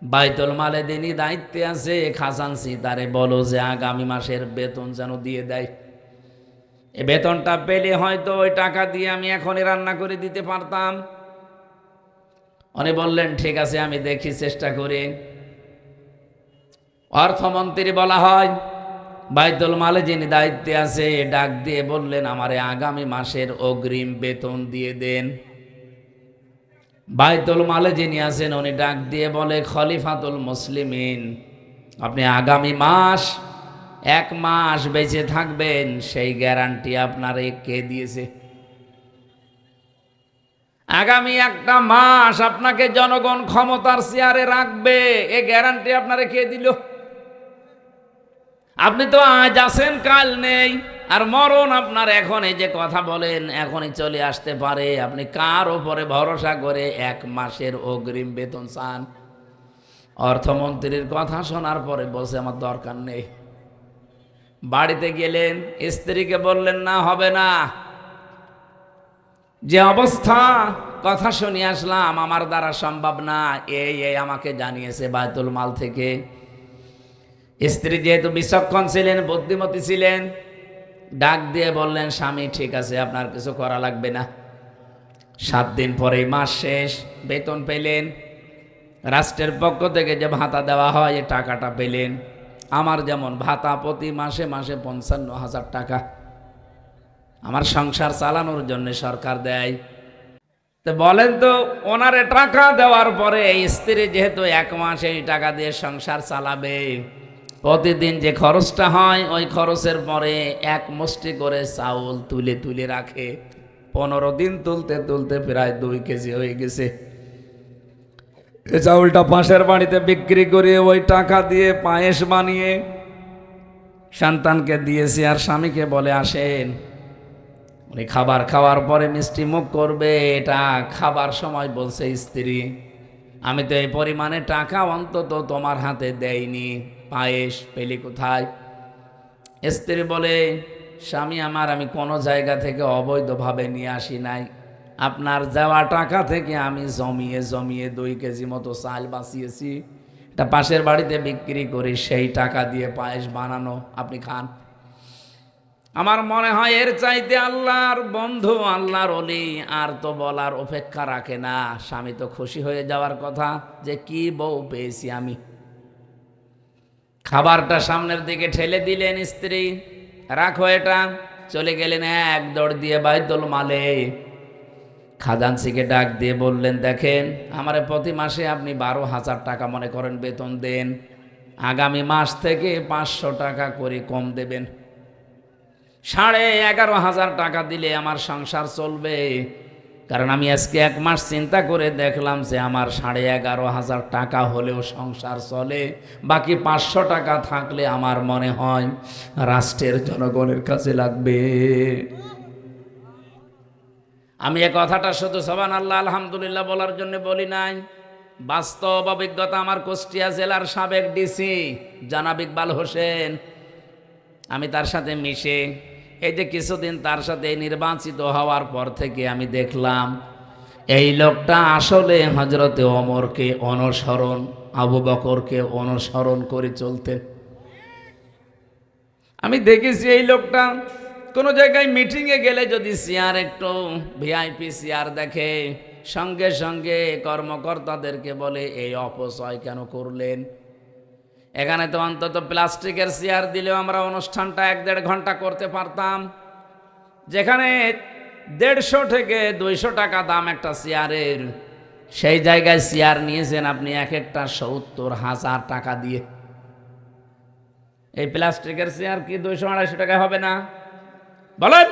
বাইতুল মালে দিনই দায়িত্বে আছে, খাজানসি তারে বলো যে আগামী মাসের বেতন যেন দিয়ে দেয়। এ বেতনটা পেলে হয়তো ওই টাকা দিয়ে আমি এখনই রান্না করে দিতে পারতাম। উনি বললেন ঠিক আছে আমি দেখি, চেষ্টা করি। অর্থমন্ত্রী বলা হয়, বাইতুল মালে যিনি দায়িত্বে আছে ডাক দিয়ে বললেন আমারে আগামী মাসের অগ্রিম বেতন দিয়ে দেন। বাইতুল মালে যিনি আছেন উনি ডাক দিয়ে বলে, খলিফাতুল মুসলিমিন, আপনি আগামী মাস 1 মাস বেঁচে থাকবেন, সেই গ্যারান্টি আপনারে কে দিয়েছে? আগামী 1 মাস আপনাকে জনগণ ক্ষমতার চেয়ারে রাখবে, এ গ্যারান্টি আপনারে কে দিল? আপনি তো আজ আছেন, কাল নেই, আর মরণ আপনার এখন, এই যে কথা বলেন এখনই চলে আসতে পারে। আপনি কার ওপরে ভরসা করে 1 মাসের অগ্রিম বেতন চান? অর্থমন্ত্রীর কথা শোনার পরে বলছে আমার দরকার নেই। বাড়িতে গেলেন, স্ত্রীকে বললেন না, হবে না, যে অবস্থা, কথা শুনে আসলাম, আমার দ্বারা সম্ভব না, এই আমাকে জানিয়েছে বাইতুল মাল থেকে। স্ত্রী যেহেতু বিচক্ষণ ছিলেন, বুদ্ধিমতী ছিলেন, ডাক দিয়ে বললেন, স্বামী ঠিক আছে, আপনার কিছু করা লাগবে না। 7 দিন পরে মাস শেষ, বেতন পেলেন, রাষ্ট্রের পক্ষ থেকে যে ভাতা দেওয়া হয় এই টাকাটা পেলেন। আমার যেমন ভাতা প্রতি মাসে মাসে 55,000 টাকা আমার সংসার চালানোর জন্য সরকার দেয়। তো বলেন তো, ওনারে টাকা দেওয়ার পরে স্ত্রী যেহেতু 1 মাস এই টাকা দিয়ে সংসার চালাবে, প্রতিদিন যে খরচটা হয় ওই খরচের পরে 1 মুষ্টি করে চাউল তুলে তুলে রাখে। 15 দিন তুলতে তুলতে প্রায় 2 কেজি হয়ে গেছে। এই চাউলটা পাশের বাড়িতে বিক্রি করে ওই টাকা দিয়ে পায়েস বানিয়ে সন্তানকে দিয়েছি, আর স্বামীকে বলে আসেন, উনি খাবার খাওয়ার পরে মিষ্টি মুখ করবে, এটা খাবার সময় বলছে স্ত্রী, আমি তো এই পরিমাণে টাকা অন্তত তোমার হাতে দেইনি, পায়েস পেলি কোথায়? স্ত্রী বলে, স্বামী আমার, আমি কোনো জায়গা থেকে অবৈধভাবে নিয়ে আসি নাই, আপনার দেওয়া টাকা থেকে আমি জমিয়ে জমিয়ে 2 কেজি মতো চাল বাঁচিয়েছি, এটা পাশের বাড়িতে বিক্রি করি, সেই টাকা দিয়ে পায়েস বানানো, আপনি খান। আমার মনে হয় এর চাইতে আল্লাহর বন্ধু, আল্লাহর ওলি আর তো বলার অপেক্ষা রাখে না। স্বামী তো খুশি হয়ে যাওয়ার কথা যে কি বউ পেয়েছি আমি। খাবারটা সামনের দিকে ঠেলে দিলেন, স্ত্রী রাখো এটা, চলে গেলেন এক দৌড় দিয়ে বাইতুল মালে। খাজানসিকে ডাক দিয়ে বললেন, দেখেন, আমারে প্রতি মাসে আপনি 12,000 টাকা মনে করেন বেতন দেন, আগামী মাস থেকে 500 টাকা করে কম দেবেন। 11,500 টাকা দিলে আমার সংসার চলবে, কারণ আমি আজকে 1 মাস চিন্তা করে দেখলাম যে আমার 11,500 টাকা হলেও সংসার চলে, বাকি 500 টাকা থাকলে আমার মনে হয় রাষ্ট্রের জনগণের কাছে লাগবে। আমি এ কথাটা শুধু সুবহানাল্লাহ আলহামদুলিল্লাহ বলার জন্য বলি নাই, বাস্তব অভিজ্ঞতা। আমার কুষ্টিয়া জেলার সাবেক ডিসি জনাব ইকবাল হোসেন, আমি তার সাথে মিশে এই যে কিছুদিন তার সাথে নির্বাচিত হওয়ার পর থেকে আমি দেখলাম এই লোকটা আসলে হযরতে ওমরকে অনুসরণ, আবু বকরকে অনুসরণ করে চলতেন। আমি দেখেছি এই লোকটা কোনো জায়গায় মিটিংয়ে গেলে যদি চেয়ার একটু ভিআইপি চেয়ার দেখে, সঙ্গে সঙ্গে কর্মকর্তাদেরকে বলে এই অপচয় কেন করলেন, এখানে তো অন্তত প্লাস্টিকের চেয়ার দিলেও আমরা অনুষ্ঠানটা 1-1.5 ঘন্টা করতে পারতাম, যেখানে 150 থেকে 200 টাকা দাম একটা চেয়ারের, সেই জায়গায় চেয়ার নিয়েছেন আপনি এক একটা 70,000 টাকা দিয়ে। এই প্লাস্টিকের চেয়ার কি 200-250 টাকা হবে না বলেন?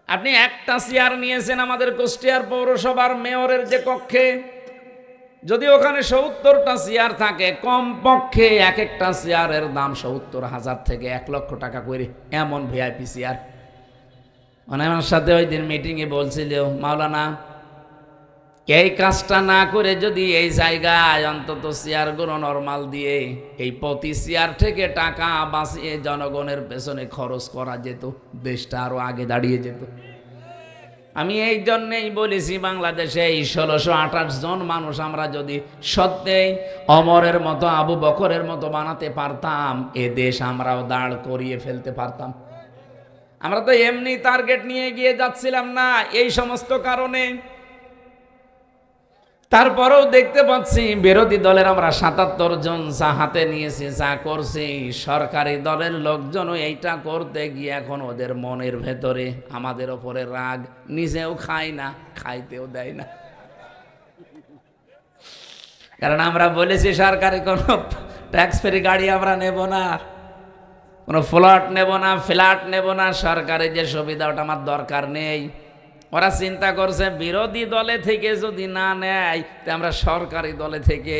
আপনি একটা চেয়ার নিয়েছেন আমাদের কুষ্টিয়ার পৌরসভার মেয়রের যে কক্ষে, যদি ওখানে 70টা চেয়ার থাকে, কমপক্ষে এক একটা চেয়ারের দাম 70,000 থেকে 1 লক্ষ টাকা করে, এমন ভিআইপি চেয়ার। মানে আমার সাথে ওই দিন মিটিংয়ে বলছিল, মাওলানা এই কাজটা না করে যদি এই জায়গায় অন্তত চেয়ারগুলো নরমাল দিয়ে এই প্রতি চেয়ার থেকে টাকা বাঁচিয়ে জনগণের পেছনে খরচ করা যেত, দেশটা আরো আগে দাঁড়িয়ে যেত। আমি এই জন্যেই বলেছি, বাংলাদেশে এই 1628 জন মানুষ আমরা যদি সত্যিই অমরের মতো, আবু বকরের মতো বানাতে পারতাম, এ দেশ আমরাও দাঁড় করিয়ে ফেলতে পারতাম। আমরা তো এমনি টার্গেট নিয়ে গিয়ে যাচ্ছিলাম না, এই সমস্ত কারণে তারপরেও দেখতে পাচ্ছি বিরোধী দলের আমরা ৭৭ জন চা হাতে নিয়েছি, চা করছি। সরকারি দলের লোকজনও এইটা করতে গিয়ে এখন ওদের মনের ভেতরে আমাদের ওপরে রাগ, নিজেও খায় না, খাইতেও দেয় না। কারণ আমরা বলেছি সরকারি কোনো ট্যাক্স ফ্রি গাড়ি আমরা নেব না, কোনো ফ্ল্যাট নেব না, ফ্ল্যাট নেব না, সরকারি যে সুবিধা ওটা আমার দরকার নেই। ওরা চিন্তা করছে বিরোধী দলে থেকে যদি না নেয় তো আমরা সরকারি দলে থেকে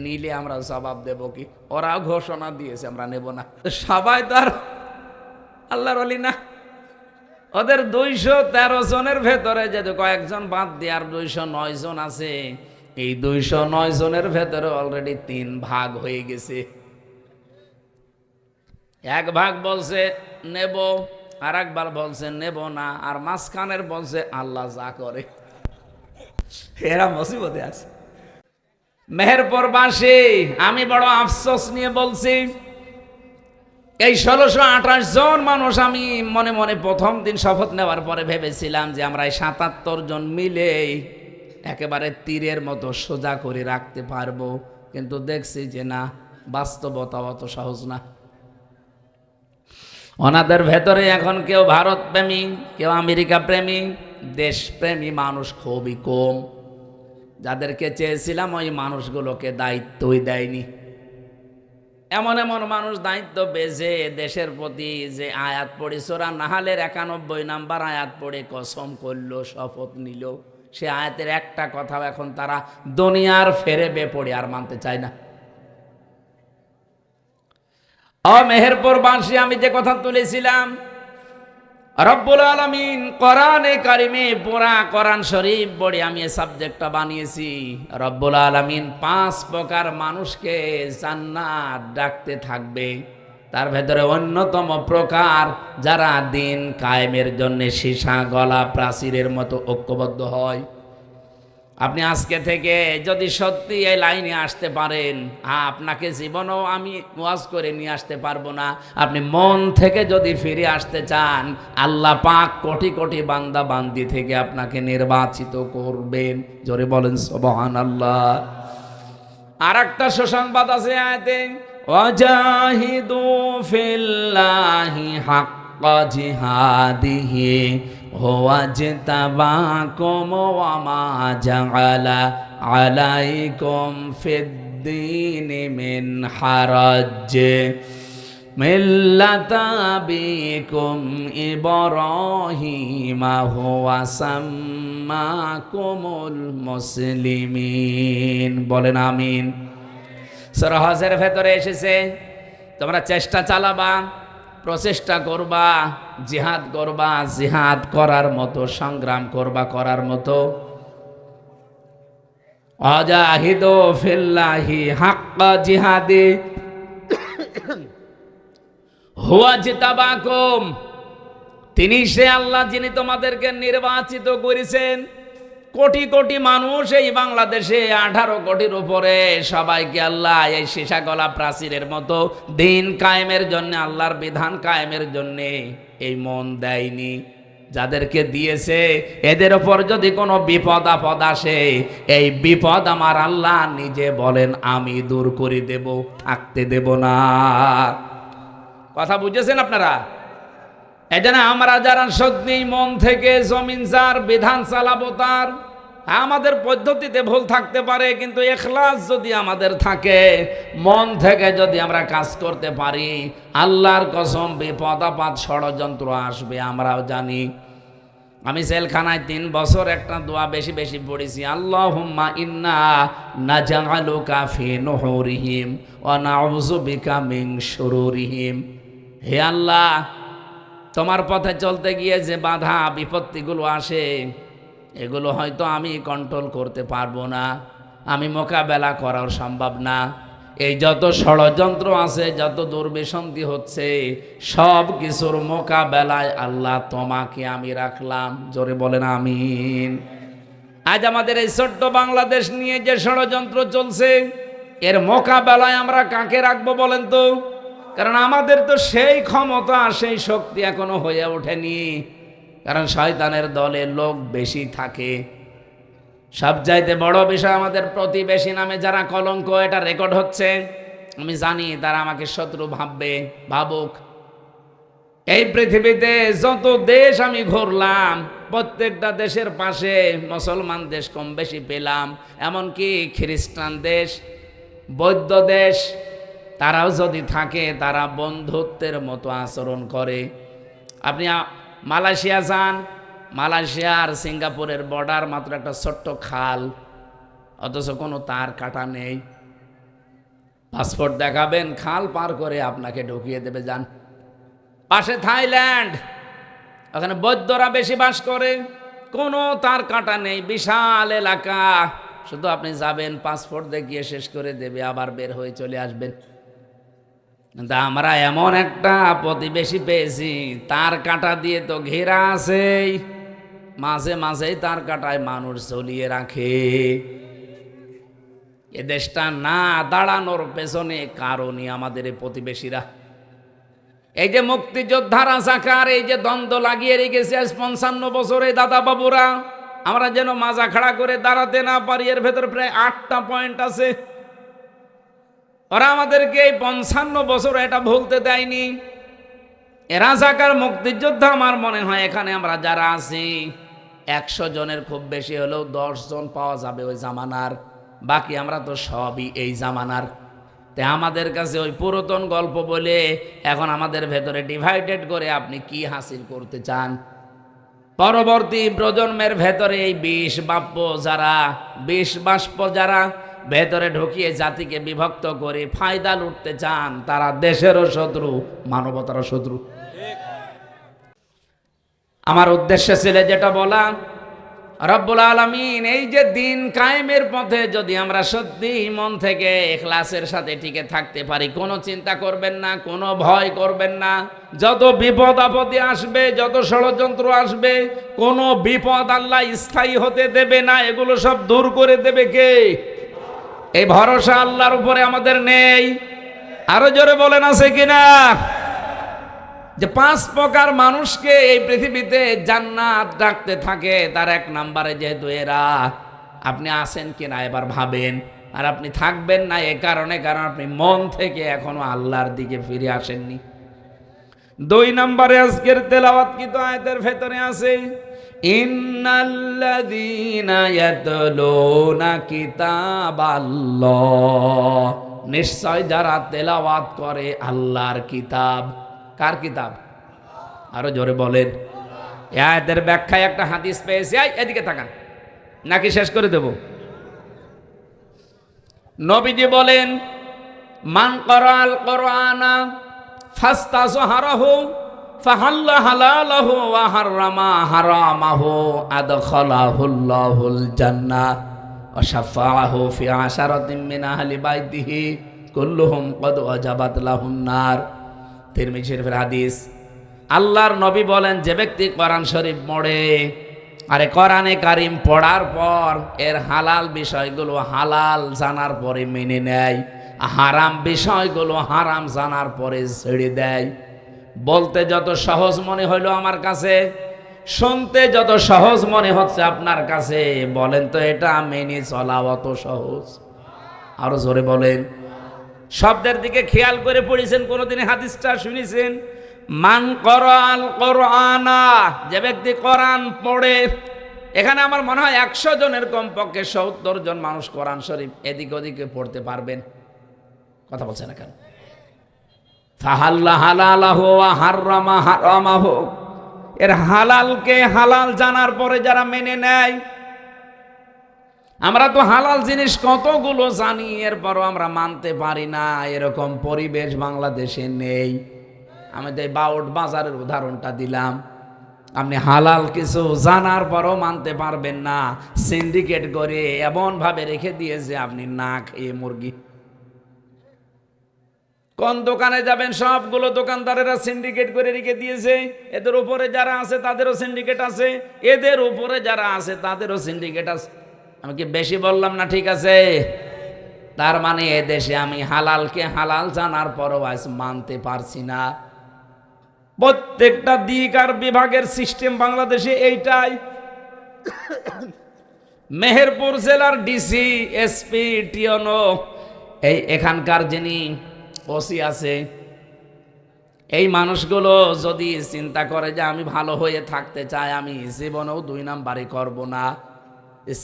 নিলে আমরা জবাব দেব কি। ওরাও ঘোষণা দিয়েছে আমরা নেব না। সবাই তো আর আল্লাহর ওলি না। ওদের 213 জনের ভেতরে যদি কয়েকজন বাদ দিয়ে আর 209 জন আছে, এই 209 জনের ভেতরে অলরেডি 3 ভাগ হয়ে গেছে। এক ভাগ বলছে নেব, আর একবার বলছে নেব না, আর মাঝখানের বলছে আল্লাহ যা করে। এরা মুসিবতে আছে। মেহেরপুরবাসী, আমি বড় আফসোস নিয়ে বলছি, এই 1628 জন মানুষ আমি মনে মনে প্রথম দিন শপথ নেওয়ার পরে ভেবেছিলাম যে আমরা এই 77 জন মিলে একেবারে তীরের মতো সোজা করে রাখতে পারবো, কিন্তু দেখছি যে না, বাস্তবতা অত সহজ না। ওনাদের ভেতরে এখন কেউ ভারত প্রেমী, কেউ আমেরিকা প্রেমী, দেশপ্রেমী মানুষ খুবই কম। যাদেরকে চেয়েছিলাম ওই মানুষগুলোকে দায়িত্বই দেয়নি। এমন এমন মানুষ দায়িত্ব পেয়েছে, দেশের প্রতি যে আয়াত পড়ে সূরা নাহালের 91 নাম্বার আয়াত পড়ে কসম করলো, শপথ নিল, সে আয়াতের একটা কথাও এখন তারা দুনিয়ার ফেরে বেপড়ে আর মানতে চায় না। মেহেরপুরবাসী, আমি যে কথা তুলেছিলাম, রব্বুল আলামিন কোরআনে কারিমে পুরা কোরআন শরীফ পড়ে আমি এই সাবজেক্টটা বানিয়েছি। রব্বুল আলামিন 5 প্রকার মানুষকে জান্নাত ডাকতে থাকবে, তার ভেতরে অন্যতম প্রকার যারা দিন কায়েমের জন্য সীসা গলা প্রাচীরের মতো ঐক্যবদ্ধ হয়। আপনি আজকে থেকে যদি সত্যি এই লাইনে আসতে পারেন, আপনাকে জীবনেও আমি ওয়াজ করে নিয়ে আসতে পারবো না। আপনি মন থেকে যদি ফিরে আসতে চান, আল্লাহ পাক কোটি কোটি বান্দা বান্দি থেকে আপনাকে নির্বাচিত করবেন। জোরে বলেন সুবহানাল্লাহ। আর একটা সুসংবাদ আছে আয়াতে, ওয়াজাহিদু ফিল্লাহি হাক্কা জিহাদিহি ওয়াজতাবাকুম ওয়া মা জাআলা আলাইকুম ফিদ্দীনি মিন হারাজ মিল্লাতা আবিকুম ইব্রাহিমা হুয়া সাম্মাকুমুল মুসলিমিন। বলেন আমিন। সূরা হজের ভেতরে এসেছে, তোমরা চেষ্টা চালাবা, প্রচেষ্টা করবা, জিহাদ করবা, জিহাদ করার মতো সংগ্রাম করবা, করার মতো। ওয়াজাহিদু ফিল্লাহি হাক্কা জিহাদি হুয়া জিতাবাকুম, তিনি সে আল্লাহ যিনি তোমাদেরকে নির্বাচিত করেছেন। কোটি কোটি মানুষ এই বাংলাদেশে, 18 কোটির উপরে, সবাইকে আল্লাহ এই সীসা গলা প্রাচীরের মতো দিন কায়েমের জন্য, আল্লাহর বিধান কায়েমের জন্য এই মন দেয়নি। যাদেরকে দিয়েছে এদের ওপর যদি কোনো বিপদ আপদ আসে, এই বিপদ আমার আল্লাহ নিজে বলেন আমি দূর করে দেব, থাকতে দেব না। কথা বুঝেছেন আপনারা? এটা না, আমরা যারা সত্যি মন থেকে জমিন যার বিধান চালাবো তার, আমাদের পদ্ধতিতে ভুল থাকতে পারে, কিন্তু ইখলাস যদি আমাদের থাকে, মন থেকে যদি আমরা কাজ করতে পারি, আল্লাহর কসম বিপদ আপদ ষড়যন্ত্র আসবে আমরাও জানি। আমি জেলখানায় 3 বছর একটা দোয়া বেশি বেশি পড়েছি, আল্লাহুম্মা ইন্না নাজআলুকা ফি নুহুরিহিম ওয়া নাউযু বিকা মিন শুরুরিহিম। হে আল্লাহ, তোমার পথে চলতে গিয়ে যে বাধা বিপত্তিগুলো আসে, এগুলো হয়তো আমি কন্ট্রোল করতে পারবো না, আমি মোকাবেলা করাও সম্ভব না। এই যত ষড়যন্ত্র আছে, যত দুর্বিসন্ধি হচ্ছে, সব কিছুর মোকাবেলায় আল্লাহ তোমাকে আমি রাখলাম। জোরে বলেন আমিন। আজ আমাদের এই ছোট্ট বাংলাদেশ নিয়ে যে ষড়যন্ত্র চলছে, এর মোকাবেলায় আমরা কাকে রাখবো বলেন তো? কারণ আমাদের তো সেই ক্ষমতা, সেই শক্তি এখনো হয়ে ওঠেনি। কারণ শয়তানের দলে লোক বেশি থাকে, সবচাইতে বড় বিষয়, আমাদের প্রতিবেশী নামে যারা কলঙ্ক, এটা রেকর্ড হচ্ছে। আমি জানি তারা আমাকে শত্রু ভাববে, ভাবুক। এই পৃথিবীতে যত দেশ আমি ঘুরলাম, প্রত্যেকটা দেশের পাশে মুসলমান দেশ কম বেশি পেলাম, এমনকি খ্রিস্টান দেশ, বৌদ্ধ দেশ, তারাও যদি থাকে তারা বন্ধুত্বের মতো আচরণ করে। আপনি মালয়েশিয়া যান, মালয়েশিয়া আর সিঙ্গাপুরের বর্ডার মাত্র একটা ছোট্ট খাল, অথচ কোনো তার কাটা নেই। পাসপোর্ট দেখাবেন, খাল পার করে আপনাকে ঢুকিয়ে দেবে। যান পাশে থাইল্যান্ড, ওখানে বৌদ্ধরা বেশি বাস করে, কোনো তার কাটা নেই, বিশাল এলাকা। শুধু আপনি যাবেন, পাসপোর্ট দেখিয়ে শেষ করে দেবে, আবার বের হয়ে চলে আসবেন। কিন্তু আমরা এমন একটা প্রতিবেশী পেয়েছি, তার কাটা দিয়ে তো ঘেরা আছেই, মাঝে মাঝেই তার কাটায় মানুষ ঝুলিয়ে রাখে। এ দেশটা না দাঁড়ানোর পেছনে কারণই আমাদের এই প্রতিবেশীরা। এই যে মুক্তিযোদ্ধা রাজাকার, এই যে দ্বন্দ্ব লাগিয়ে রেখেছে আজ 55 বছরে দাদা বাবুরা, আমরা যেন মাজা খাড়া করে দাঁড়াতে না পারি। এর ভেতর প্রায় 8টা পয়েন্ট আছে। ওরা আমাদেরকে এই 55 বছর এটা ভুলতে দেয়নি। এ রাজাকার মুক্তিযোদ্ধা, আমার মনে হয় এখানে আমরা যারা আছি 100 জনের খুব বেশি হলেও 10 জন পাওয়া যাবে ওই জামানার, বাকি আমরা তো সবই এই জামানার। তাই আমাদের কাছে ওই পুরাতন গল্প বলে এখন আমাদের ভেতরে ডিভাইডেড করে আপনি কি হাসিল করতে চান? পরবর্তী প্রজন্মের ভেতরে এই বিষ বাষ্প যারা ভেতরে ঢুকিয়ে জাতিকে বিভক্ত করে ফায়দা লুটতে চান, তারা দেশেরও শত্রু, মানবতারও শত্রু। আমার উদ্দেশ্য ছিল যেটা বলা, রব্বুল আলামিন এই যে দিন কায়েমের পথে যদি আমরা সত্যি মন থেকে ইখলাসের সাথে টিকে থাকতে পারি, কোনো চিন্তা করবেন না, কোনো ভয় করবেন না। যত বিপদ আপদে আসবে, যত ষড়যন্ত্র আসবে, কোনো বিপদ আল্লাহ স্থায়ী হতে দেবে না, এগুলো সব দূর করে দেবে কে? এই ভরসা আল্লাহর উপরে আমাদের নেই। আরো জোরে বলেন, আছে কিনা? যে 5 প্রকার মানুষকে এই পৃথিবীতে জান্নাত ডাকতে থাকে, তার 1 নম্বরে যেহেতু এরা, আপনি আছেন কিনা এবার ভাবেন। আর আপনি থাকবেন না এ কারণে, কারণ আপনি মন থেকে এখনো আল্লাহর দিকে ফিরে আসেননি। 2 নম্বরে আজকের তেলাওয়াতকৃত আয়াতের ভেতরে আছে, ইন্নাল্লাযীনা ইয়াতলুনা কিতাবাল্লাহ, নিশ্চয় যারা তেলাওয়াত করে আল্লাহর কিতাব। কার কিতাব? আরো জোরে বলেন। এই আয়াতের ব্যাখ্যায় একটা হাদিস পেয়েছি, এদিকে তাকান, নাকি শেষ করে দেব? নবীজি বলেন, মান ক্বারাআল কুরআনা ফাস্তাযহারাহু ফাহাল্লা হালালাহু ওয়া হাররামা হারামাহু আদখালাহুল্লাহুল জান্নাহ ওয়া শাফাআহু ফি আশারাতিন মিন আহলি বাইতিহি কুল্লুহুম ক্বাদ ওয়াজাবাত লাহুন নার। তিরমিজি শরীফের হাদিস। আল্লাহর নবী বলেন, যে ব্যক্তি কোরআন শরীফ পড়ে, আরে কোরআনে কারিম পড়ার পর এর হালাল বিষয়গুলো হালাল জানার পরে মেনে নেয়, হারাম বিষয়গুলো হারাম জানার পরে ছেড়ে দেয়। বলতে যত সহজ মনে হইল আমার কাছে, শুনতে যত সহজ মনে হচ্ছে আপনার কাছে, বলেন তো এটা মেনে চলা অত সহজ? আরো জোরে বলেন। শব্দের দিকে খেয়াল করে পড়েছেন, কোনদিন হাদিসটা শুনেছেন? মান ক্বারাআল কুরআনা, যে ব্যক্তি কোরআন পড়ে। এখানে আমার মনে হয় 100 জনের কমপক্ষে 70 জন মানুষ কোরআন শরীফ এদিক ওদিকে পড়তে পারবেন। কথা বলছেন না কেন? ফাহাল্লা হালালাহু ওয়া হাররামা হারামাহু, এর হালালকে হালাল জানার পরে যারা মেনে নেয়। আমরা তো হালাল জিনিস কতগুলো জানি, এরপরও আমরা মানতে পারি না, এরকম পরিবেশ বাংলাদেশে নেই। আমি তো বাউট বাজারের উদাহরণটা দিলাম। আপনি হালাল কিছু জানার পরও মানতে পারবেন না, সিন্ডিকেট করে এমনভাবে রেখে দিয়েছে আপনি না খেয়ে মুরগি। কোন দোকানে যাবেন, সবগুলো দোকানদারেরা সিন্ডিকেট করে রেখে দিয়েছে। এদের উপরে যারা আছে তাদেরও সিন্ডিকেট আছে, এদের উপরে যারা আছে তাদেরও সিন্ডিকেট আছে। আমি কি বেশি বললাম না? ঠিক আছে। তার মানে এ দেশে আমি হালালকে হালাল জানার পরও আজ মানতে পারছি না। প্রত্যেকটা দিক আর বিভাগের সিস্টেম বাংলাদেশে এইটাই। মেহেরপুর জেলার ডিসি, এসপি, টিওনো, এখানকার যিনি ওসি আছে, এই মানুষগুলো যদি চিন্তা করে যে আমি ভালো হয়ে থাকতে চাই, আমি জীবনেও 2 নাম্বারই করব না,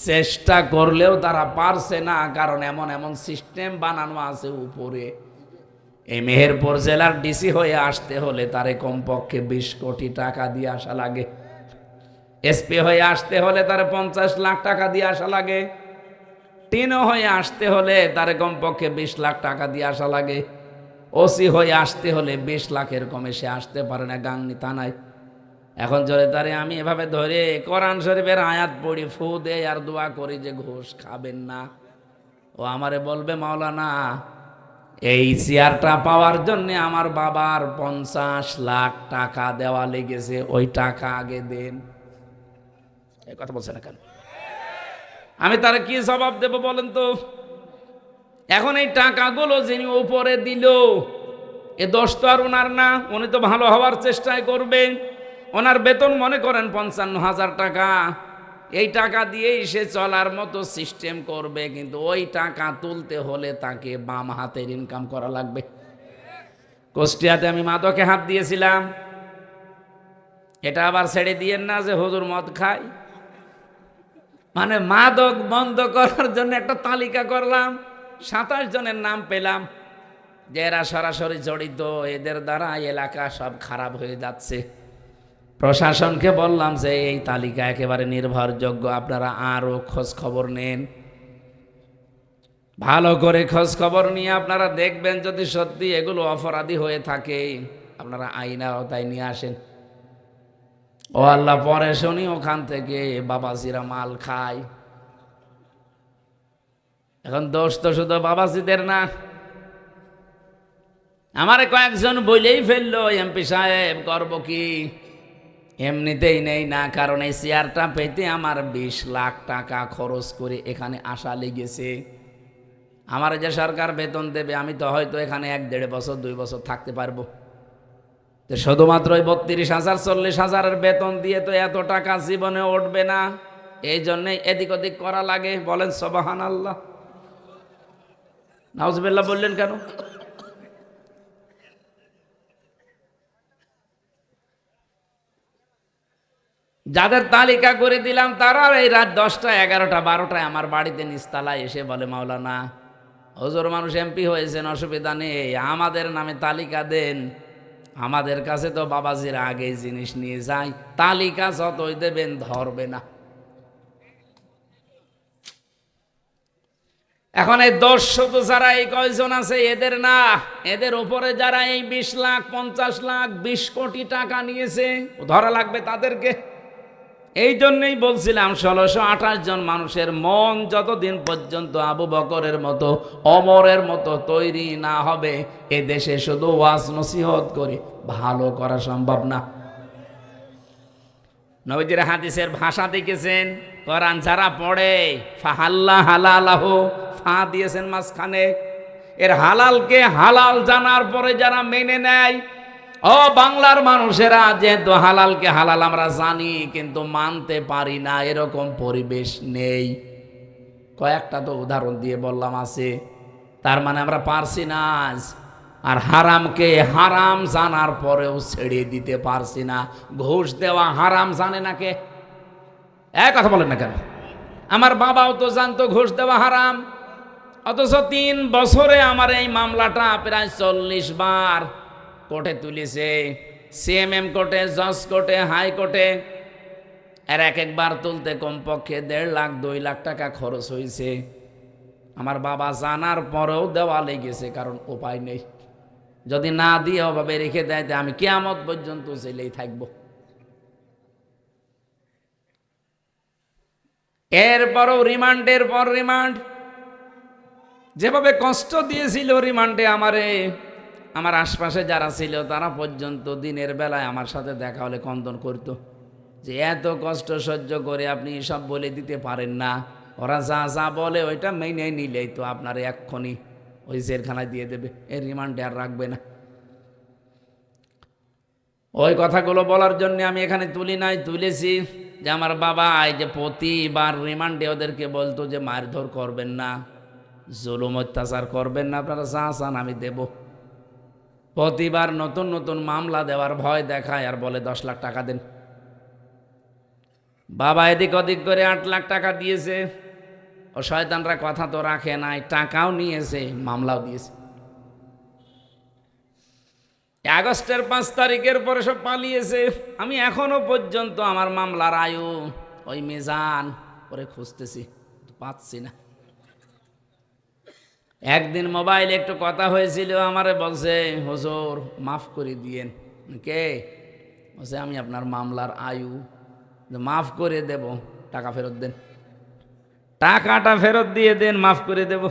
চেষ্টা করলেও তারা পারছে না। কারণ এমন এমন সিস্টেম বানানো আছে উপরে। এই মেহেরপুর জেলার ডিসি হয়ে আসতে হলে তারে কমপক্ষে 20 কোটি টাকা দিয়ে আসা লাগে। এসপি হয়ে আসতে হলে তারে 50 লাখ টাকা দিয়ে আসা লাগে। টিনো হয়ে আসতে হলে তারে কমপক্ষে 20 লাখ টাকা দিয়ে আসা লাগে। ওসি হয়ে আসতে হলে 20 লাখের কমে সে আসতে পারে না গাংনী থানায়। এখন যদি তারে আমি এভাবে ধরে কোরআন শরীফের আয়াত পড়ি, ফু দেই আর দোয়া করি যে ঘুষ খাবেন না, ও আমারে বলবে মাওলানা এই চেয়ারটা পাওয়ার জন্য আমার বাবার 50 লাখ টাকা দেওয়া লেগেছে, ওই টাকা আগে দেন। এই কথা বলছে না কেন? আমি তার কি জবাব দেব বলেন তো? এখন এই টাকাগুলো যিনি উপরে দিল, এ দোষ তো আর ওনার না, উনি তো ভালো হওয়ার চেষ্টাই করবেন। ওনার বেতন মনে করেন 55,000 টাকা, এই টাকা দিয়েই সে চলার মতো সিস্টেম করবে, কিন্তু ওই টাকা তুলতে হলে তাকে বাম হাতের ইনকাম করা লাগবে। কুষ্টিয়াতে আমি মাদকে হাত দিয়েছিলাম, এটা আবার ছেড়ে দিয়েন না যে হুজুর মদ খায়। মানে মাদক বন্ধ করার জন্য একটা তালিকা করলাম, 27 জনের নাম পেলাম যে এরা সরাসরি জড়িত, এদের দ্বারা এলাকা সব খারাপ হয়ে যাচ্ছে। প্রশাসনকে বললাম যে এই তালিকা একেবারে নির্ভরযোগ্য, আপনারা আরো খোঁজ খবর নেন, ভালো করে খোঁজ খবর নিয়ে আপনারা দেখবেন যদি সত্যি এগুলো অপরাধী হয়ে থাকে আপনারা আইনের আওতায় নিয়ে আসেন। ও আল্লাহ, পরে শুনি ওখান থেকে বাবাজিরা মাল খায়। এখন দোষ তো শুধু বাবাজিদের না, আমারে কয়েকজন বলেই ফেললো এমপি সাহেব করবো কি, এমনিতেই নেই না, কারণ এই চেয়ারটা পেতে আমার 20 লাখ টাকা খরচ করে এখানে আসা লেগেছে। আমার যে সরকার বেতন দেবে, আমি তো হয়তো এখানে 1-1.5 বছর 2 বছর থাকতে পারবো। তো শুধুমাত্র ওই 32,000 40,000-এর বেতন দিয়ে তো এত টাকা জীবনে উঠবে না, এই জন্যই এদিক ওদিক করা লাগে। বলেন সুবহানাল্লাহ। নাউজুবিল্লাহ বললেন কেন? যাদের তালিকা করে দিলাম তারা এই রাত 10টা 11টা 12টায় আমার বাড়িতে নিস্তালায় এসে বলে মাওলানা হুজুর মানুষ এমপি হয়েছেন, অসুবিধা নেই, আমাদের নামে তালিকা দেন। আমাদের কাছে তো বাবাজির আগে জিনিস নিয়ে যায়, তালিকা যতই দেবেন ধরবে না। এখন এই দোষ শুধু যারা এই কয়জন আছে এদের না, এদের উপরে যারা এই 20 লাখ 50 লাখ 20 কোটি টাকা নিয়েছে ধরা লাগবে তাদেরকে। এই জন্যই বলছিলাম 1628 জন মানুষের মন যতদিন পর্যন্ত আবু বকরের মতো ওমরের মতো তৈরি না হবে, এ দেশে শুধু ওয়াজ নসিহত করে ভালো করা সম্ভব না। নবীজির হাদিসের ভাষা দেখেছেন, কোরআন যারা পড়ে ফাহাল্লা হালালাহ, ফা দিয়েছেন মাঝখানে, এর হালালকে হালাল জানার পরে যারা মেনে নেয়, ও বাংলার মানুষেরা, যেহেতু হালালকে হালাল আমরা জানি কিন্তু মানতে পারি না, এরকম পরিবেশ নেই। কয়েকটা তো উদাহরণ দিয়ে বললাম আছে, তার মানে আমরা পারছি না। আর হারামকে হারাম জানার পরেও ছেড়ে দিতে পারছি না। ঘুষ দেওয়া হারাম জানে না কে? এক কথা বলেন না কেন? আমার বাবাও তো জানতো ঘুষ দেওয়া হারাম, অথচ 3 বছরে আমার এই মামলাটা প্রায় 40 বার কোর্টে তুলেছে, সিএমএম কোর্টে, জজ কোর্টে, হাইকোর্টে। আর এক একবার তুলতে কমপক্ষে 1.5 লাখ 2 লাখ টাকা খরচ হয়েছে। আমার বাবা জানার পরেও দেওয়া লেগেছে, কারণ উপায় নেই। যদি না দিয়ে ওভাবে রেখে দেয় আমি কিয়ামত পর্যন্ত জেলেই থাকবো। এরপরও রিমান্ডের পর রিমান্ড, যেভাবে কষ্ট দিয়েছিল রিমান্ডে আমারে, আমার আশপাশে যারা ছিল তারা পর্যন্ত দিনের বেলায় আমার সাথে দেখা হলে কন্দন করত যে এত কষ্ট সহ্য করে আপনি সব বলে দিতে পারেন না, ওরা যা যা বলে ওইটা মেনে নিলেই তো আপনার এক্ষুনি ওই জেলখানায় দিয়ে দেবে, এই রিমান্ডে আর রাখবে না। ওই কথাগুলো বলার জন্য আমি এখানে তুলি নাই, তুলেছি যে আমার বাবা এই যে প্রতিবার রিমান্ডে ওদেরকে বলতো যে মারধর করবেন না, জুলুম অত্যাচার করবেন না, আপনারা যা চান আমি দেব। প্রতিবার নতুন নতুন মামলা দেওয়ার ভয় দেখায় আর বলে 10 লাখ টাকা দেন। বাবা এদিক ওদিক করে 8 লাখ টাকা দিয়েছে। ও শয়তানরা কথা তো রাখে নাই, টাকাও নিয়েছে, মামলাও দিয়েছে। আগস্টের 5 তারিখের পরে সব পালিয়েছে। আমি এখনো পর্যন্ত আমার মামলার আয়ু ওই মিজান করে খুঁজতেছি, পাচ্ছি না। একদিন মোবাইলে একটু কথা হয়েছিল, আমারে বলছে হুজুর মাফ করে দিয়েন। কে বলছে? আমি আপনার মামলার আয়ু মাফ করে দেব, টাকা ফেরত দেন। টাকাটা ফেরত দিয়ে দেন, মাফ করে দেব।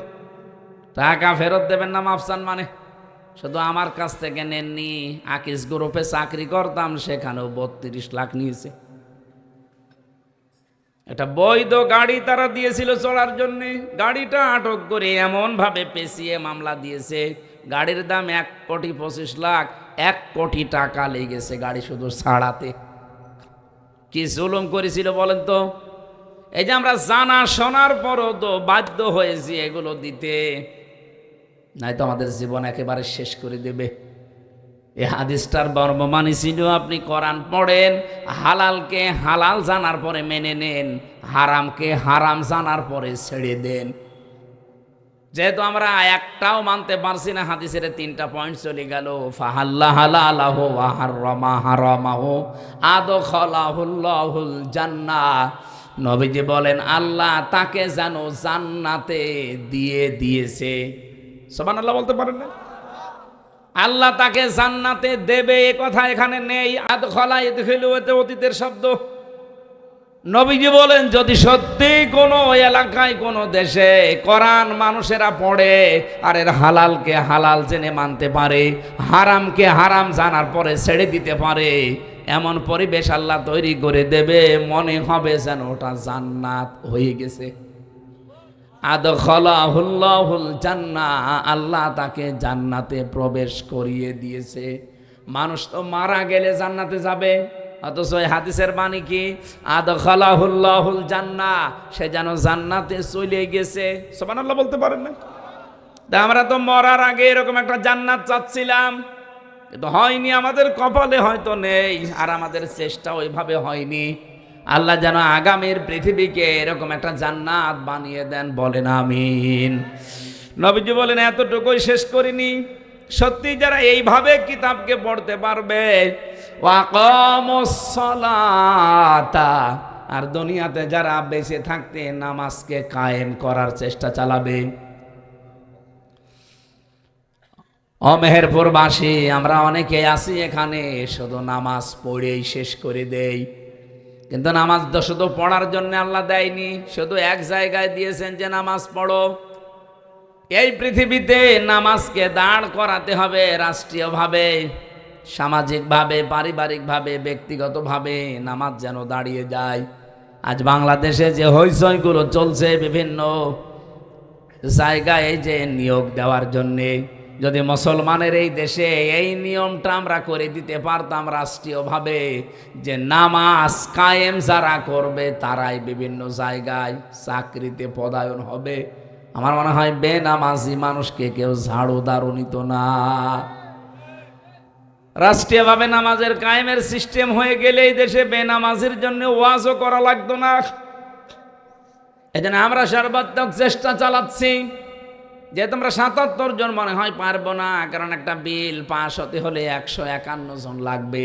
টাকা ফেরত দেবেন না মাফ চান মানে? শুধু আমার কাছ থেকে নেননি, আকিস গ্রুপে চাকরি করতাম, সেখানেও 32 লাখ নিয়েছে। একটা বৈধ গাড়ি তারা দিয়েছিল চড়ার জন্য, গাড়িটা আটক করে এমন ভাবে পেঁচিয়ে মামলা দিয়েছে, গাড়ির দাম 1,25 লাখ, 1 কোটি টাকা লেগেছে গাড়ি শুধু ছাড়াতে। কি জুলুম করেছিল বলেন তো? এই যে আমরা জানা শোনার পরও তো বাধ্য হয়েছি এগুলো দিতে, নাই তো আমাদের জীবন একেবারে শেষ করে দেবে। এই হাদিসটার বর্ণমানি ছিল, আপনি কোরআন পড়েন, হালালকে হালাল জানার পরে মেনে নেন, হারামকে হারাম জানার পরে ছেড়ে দেন। যেহেতু আমরা একটাও মানতে পারছি না, হাদিসের 3টা পয়েন্ট চলে গেল। ফাহাল্লা হালালাহু ওয়া হারামা হারামাহু আদখালাহুল্লাহুল জান্নাহ। নবীজি বলেন আল্লাহ তাকে যেন জান্নাতে দিয়ে দিয়েছে। সুবহানাল্লাহ বলতে পারেন না? আল্লাহ তাকে জান্নাতে দেবে এ কথা এখানে নেই। আদখালা ইদখিলু এতে অতীতের শব্দ। নবীজি বলেন যদি সত্যি কোনো এলাকায় কোনো দেশে কোরআন মানুষেরা পড়ে আর এর হালালকে হালাল জেনে মানতে পারে, হারামকে হারাম জানার পরে ছেড়ে দিতে পারে, এমন পরিবেশ আল্লাহ তৈরি করে দেবে, মনে হবে যেন ওটা জান্নাত হয়ে গেছে। আদখালাহুল্লাহুল জান্নাহ, আল্লাহ তাকে জান্নাতে প্রবেশ করিয়ে দিয়েছে। মানুষ তো মারা গেলে জান্নাতে যাবে, অথচ এই হাদিসের বাণী কি? আদখালাহুল্লাহুল জান্নাহ, সে যেন জান্নাতে চলে গেছে। সুবহানাল্লাহ বলতে পারেন না? তা আমরা তো মরার আগে এরকম একটা জান্নাত চাচ্ছিলাম, কিন্তু হয়নি, আমাদের কপালে হয়তো নেই, আর আমাদের চেষ্টা ওইভাবে হয়নি। আল্লাহ যেন আগামীর পৃথিবীকে এরকম একটা জান্নাত বানিয়ে দেন, বলেন আমিন। নবীজি বলেন এতটুকুই শেষ করিনি, সত্যি যারা এইভাবে কিতাবকে পড়তে পারবে, ওয়াকামুস সালাতা, আর দুনিয়াতে যারা বেঁচে থাকতে নামাজকে কায়েম করার চেষ্টা চালাবে। ও মেহেরপুরবাসী, আমরা অনেকে আছি এখানে শুধু নামাজ পড়েই শেষ করে দেই, কিন্তু নামাজ তো শুধু পড়ার জন্য আল্লাহ দেয়নি, শুধু এক জায়গায় দিয়েছেন যে নামাজ পড়ো। এই পৃথিবীতে নামাজকে দাঁড় করাতে হবে, রাষ্ট্রীয়ভাবে, সামাজিকভাবে, পারিবারিকভাবে, ব্যক্তিগতভাবে নামাজ যেন দাঁড়িয়ে যায়। আজ বাংলাদেশে যে হইচইগুলো চলছে বিভিন্ন জায়গায় যে নিয়োগ দেওয়ার জন্যে, যদি মুসলমানের এই দেশে এই নিয়মটা আমরা করে দিতে পারতাম রাষ্ট্রীয়ভাবে, যে নামাজ কায়েম যারা করবে তারাই বিভিন্ন জায়গায় চাকরিতে পদায়ন হবে, আমার মনে হয় বেনামাজি মানুষকে কেউ ঝাড়ু দাঁড়ু নিত না। রাষ্ট্রীয়ভাবে নামাজের কায়েমের সিস্টেম হয়ে গেলে এই দেশে বেনামাজির জন্য ওয়াজও করা লাগতো না। এজন্য আমরা সর্বাত্মক চেষ্টা চালাচ্ছি, যে তোমরা 77 জন মনে হয় পারবো না, কারণ একটা বিল পাস হতে হলে 151 জন লাগবে।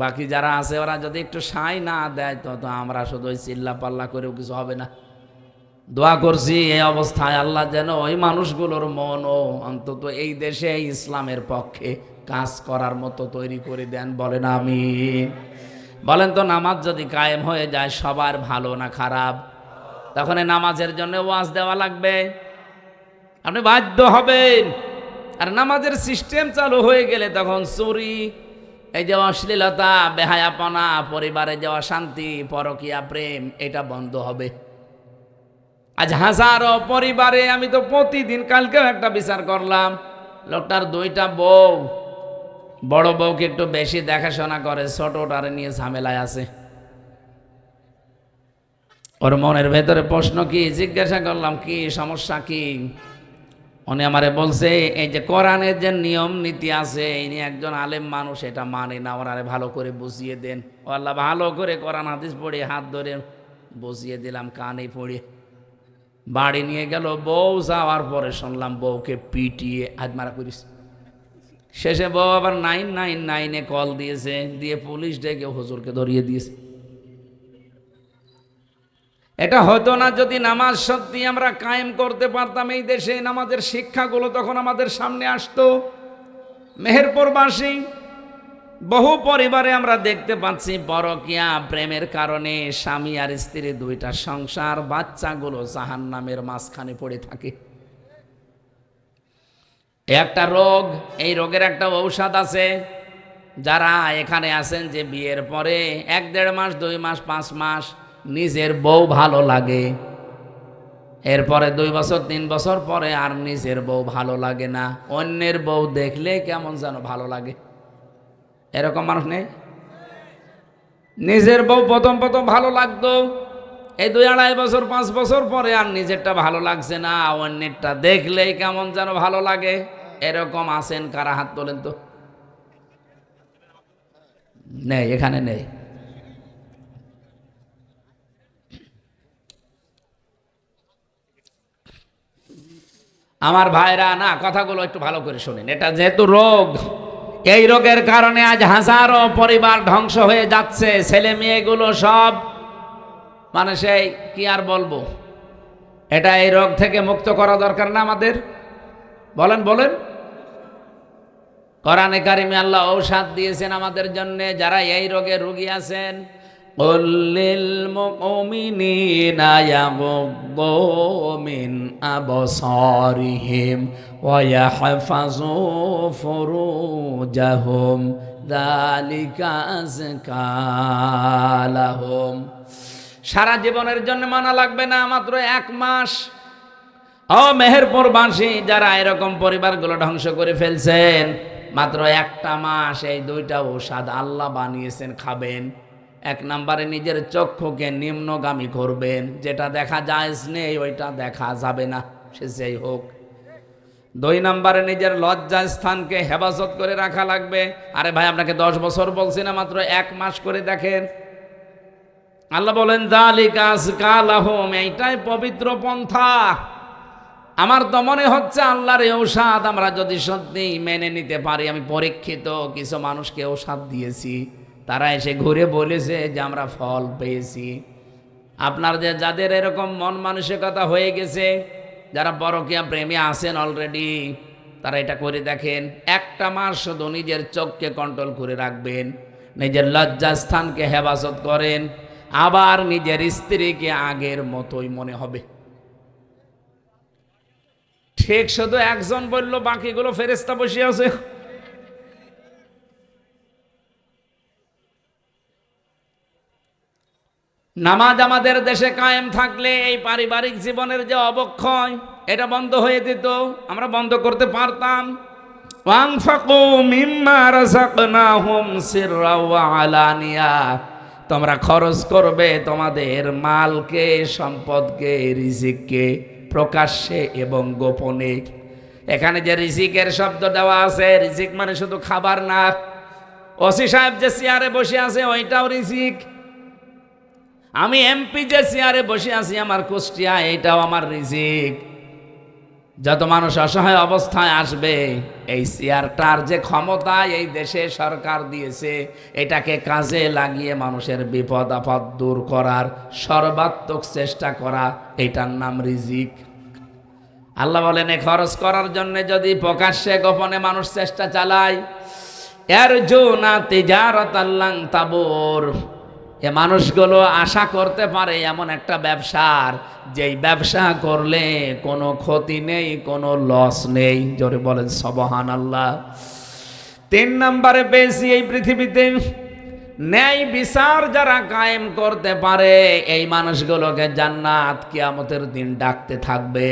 বাকি যারা আছে ওরা যদি একটু সাই না দেয় তো আমরা শুধু ওই চিল্লা পাল্লা করেও কিছু হবে না। দোয়া করছি এই অবস্থায় আল্লাহ যেন ওই মানুষগুলোর মনও অন্তত এই দেশে ইসলামের পক্ষে কাজ করার মতো তৈরি করে দেন, বলেন আমিন। বলেন তো, নামাজ যদি কায়েম হয়ে যায় সবার ভালো না খারাপ? তখন এই নামাজের জন্য ওয়াজ দেওয়া লাগবে, আপনি বাধ্য হবেন। আর নামাজের সিস্টেম চালু হয়ে গেলে তখন চুরি, এই যে অশ্লীলতা, বেহায়াপনা, পরিবারে যে অশান্তি, পরকীয়া প্রেম, এটা বন্ধ হবে। আজ হাজারো পরিবারে, আমি তো প্রতিদিন, কালকেও একটা বিচার করলাম, লোকটার 2টা বউ, বড় বউকে একটু বেশি দেখাশোনা করে, ছোটটারে নিয়ে ঝামেলায় আছে। ওর মনের ভেতরে প্রশ্ন কি, জিজ্ঞাসা করলাম কি সমস্যা কি। উনি আমারে বলছে এই যে কোরআনের যে নিয়ম নীতি আছে, ইনি একজন আলেম মানুষ, এটা মানে না, ওনারে ভালো করে বুঝিয়ে দেন। ও আল্লাহ, ভালো করে কোরআন হাদিস পড়ে হাত ধরে বুঝিয়ে দিলাম, কানে পড়ে বাড়ি নিয়ে গেল। বউ যাওয়ার পরে শুনলাম বউকে পিটিয়ে হাত মারা করিস। শেষে বউ আবার 999-এ কল দিয়েছে, দিয়ে পুলিশ ডেকে হুজুরকে ধরিয়ে দিয়েছে। এটা হতো না যদি নামাজ সত্যি আমরা কায়েম করতে পারতাম এই দেশে, নামাজের শিক্ষাগুলো তখন আমাদের সামনে আসতো। মেহেরপুরবাসী বহু পরিবারে আমরা দেখতে পাচ্ছি পরকীয়া প্রেমের কারণে স্বামী আর স্ত্রী দুইটা সংসার, বাচ্চাগুলো জাহান্নামের মাঝখানে পড়ে থাকে। একটা রোগ, এই রোগের একটা ঔষধ আছে। যারা এখানে আছেন যে বিয়ের পরে 1-1.5 মাস 2 মাস 5 মাস নিজের বউ ভালো লাগে, এরপরে 2 বছর 3 বছর পরে আর নিজের বউ ভালো লাগে না, অন্যের বউ দেখলে কেমন যেন ভালো লাগে। এরকম মানুষ নেই? নিজের বউ প্রথম প্রথম ভালো লাগতো, এই 2-2.5 বছর 5 বছর পরে আর নিজেরটা ভালো লাগছে না, অন্যেরটা দেখলেই কেমন যেন ভালো লাগে। এরকম আছেন কারা? হাত তোলেন তো। নেই, এখানে নেই। আমার ভাইরা না, কথাগুলো একটু ভালো করে শুনেন। এটা যেহেতু রোগ, এই রোগের কারণে আজ হাজারো পরিবার ধ্বংস হয়ে যাচ্ছে, ছেলে মেয়েগুলো সব মানে সেই কি আর বলবো। এটা এই রোগ থেকে মুক্ত করা দরকার না আমাদের? বলেন বলেন। কোরআনে কারিমে আল্লাহ ঔষধ দিয়েছেন আমাদের জন্য, যারা এই রোগে রোগী আছেন। قل للمؤمنين يغضوا من أبصارهم ويحفظوا فروجهم ذلك أزكى لهم। সারা জীবনের জন্য মানা লাগবে না, মাত্র 1 মাস। ও মেহেরপুরবাসী, যারা এরকম পরিবারগুলো ধ্বংস করে ফেলছেন, মাত্র 1টা মাস এই 2টা ঔষধ আল্লাহ বানিয়েছেন, খাবেন। 1 নম্বরে নিজের চক্ষুকে নিম্নগামী করবেন, যেটা দেখা জায়েজ নেই ওইটা দেখা যাবে না, সে যেই হোক। 2 নম্বরে নিজের লজ্জা স্থানকে হেফাজত করে রাখা লাগবে। আরে ভাই, আপনাকে 10 বছর বলছি না, মাত্র 1 মাস করে দেখেন। আল্লাহ বলেন যালিকা আযকা লাহুম, এইটাই পবিত্র পন্থা। আমার তো মনে হচ্ছে আল্লাহর এই ঔষধ আমরা যদি সত্যি মেনে নিতে পারি। আমি পরীক্ষিত কিছু মানুষকে ঔষধ দিয়েছি, তারা এসে ঘুরে বলেছে যে আমরা ফল পেয়েছি। আপনার যে যাদের এরকম মন মানসিকতা হয়ে গেছে, যারা পরকীয়া প্রেমী আছেন অলরেডি, তারা এটা করে দেখেন। 1টা মাস শুধু নিজের চোখকে কন্ট্রোল করে রাখবেন, নিজের লজ্জাস্থানকে হেফাজত করেন, আবার নিজের স্ত্রীকে আগের মতোই মনে হবে। ঠিক শুধু একজন বলল, বাকিগুলো ফেরেশতা বসে আছে। নামাজ আমাদের দেশে কায়েম থাকলে এই পারিবারিক জীবনের যে অবক্ষয়, এটা বন্ধ হয়ে যেত, আমরা বন্ধ করতে পারতাম। ওয়ানফাকু মিম্মা রাযাকনাহুম সিররা ওয়া আলানিয়া, তোমরা খরচ করবে তোমাদের মালকে, সম্পদকে, রিজিককে প্রকাশ্যে এবং গোপনে। এখানে যে রিজিকের শব্দ দেওয়া আছে, রিজিক মানে শুধু খাবার না। ওসি সাহেব যে চেয়ারে বসে আছে ওইটাও রিজিক। আমি এমপি যে চেয়ারে বসে আছি আমার কুষ্টিয়া, এইটাও আমার রিজিক। যত মানুষ অসহায় অবস্থায় আসবে, এই চেয়ারটার যে ক্ষমতা এই দেশে সরকার দিয়েছে, এটাকে কাজে লাগিয়ে মানুষের বিপদ আপদ দূর করার সর্বাত্মক চেষ্টা করা, এটার নাম রিজিক। আল্লাহ বলেন এ খরচ করার জন্য যদি প্রকাশ্যে গোপনে মানুষ চেষ্টা চালায়, ইয়ারজুনা তিজারাতাল লান তাবুর, এ মানুষগুলো আশা করতে পারে এমন একটা ব্যবসার, যেই ব্যবসা করলে কোনো ক্ষতি নেই, কোনো লস নেই। জোরে বলেন সুবহানাল্লাহ। 3 নম্বরে পেয়েছি এই পৃথিবীতে ন্যায় বিচার যারা কায়েম করতে পারে, এই মানুষগুলোকে জান্নাত কিয়ামতের দিন ডাকতে থাকবে।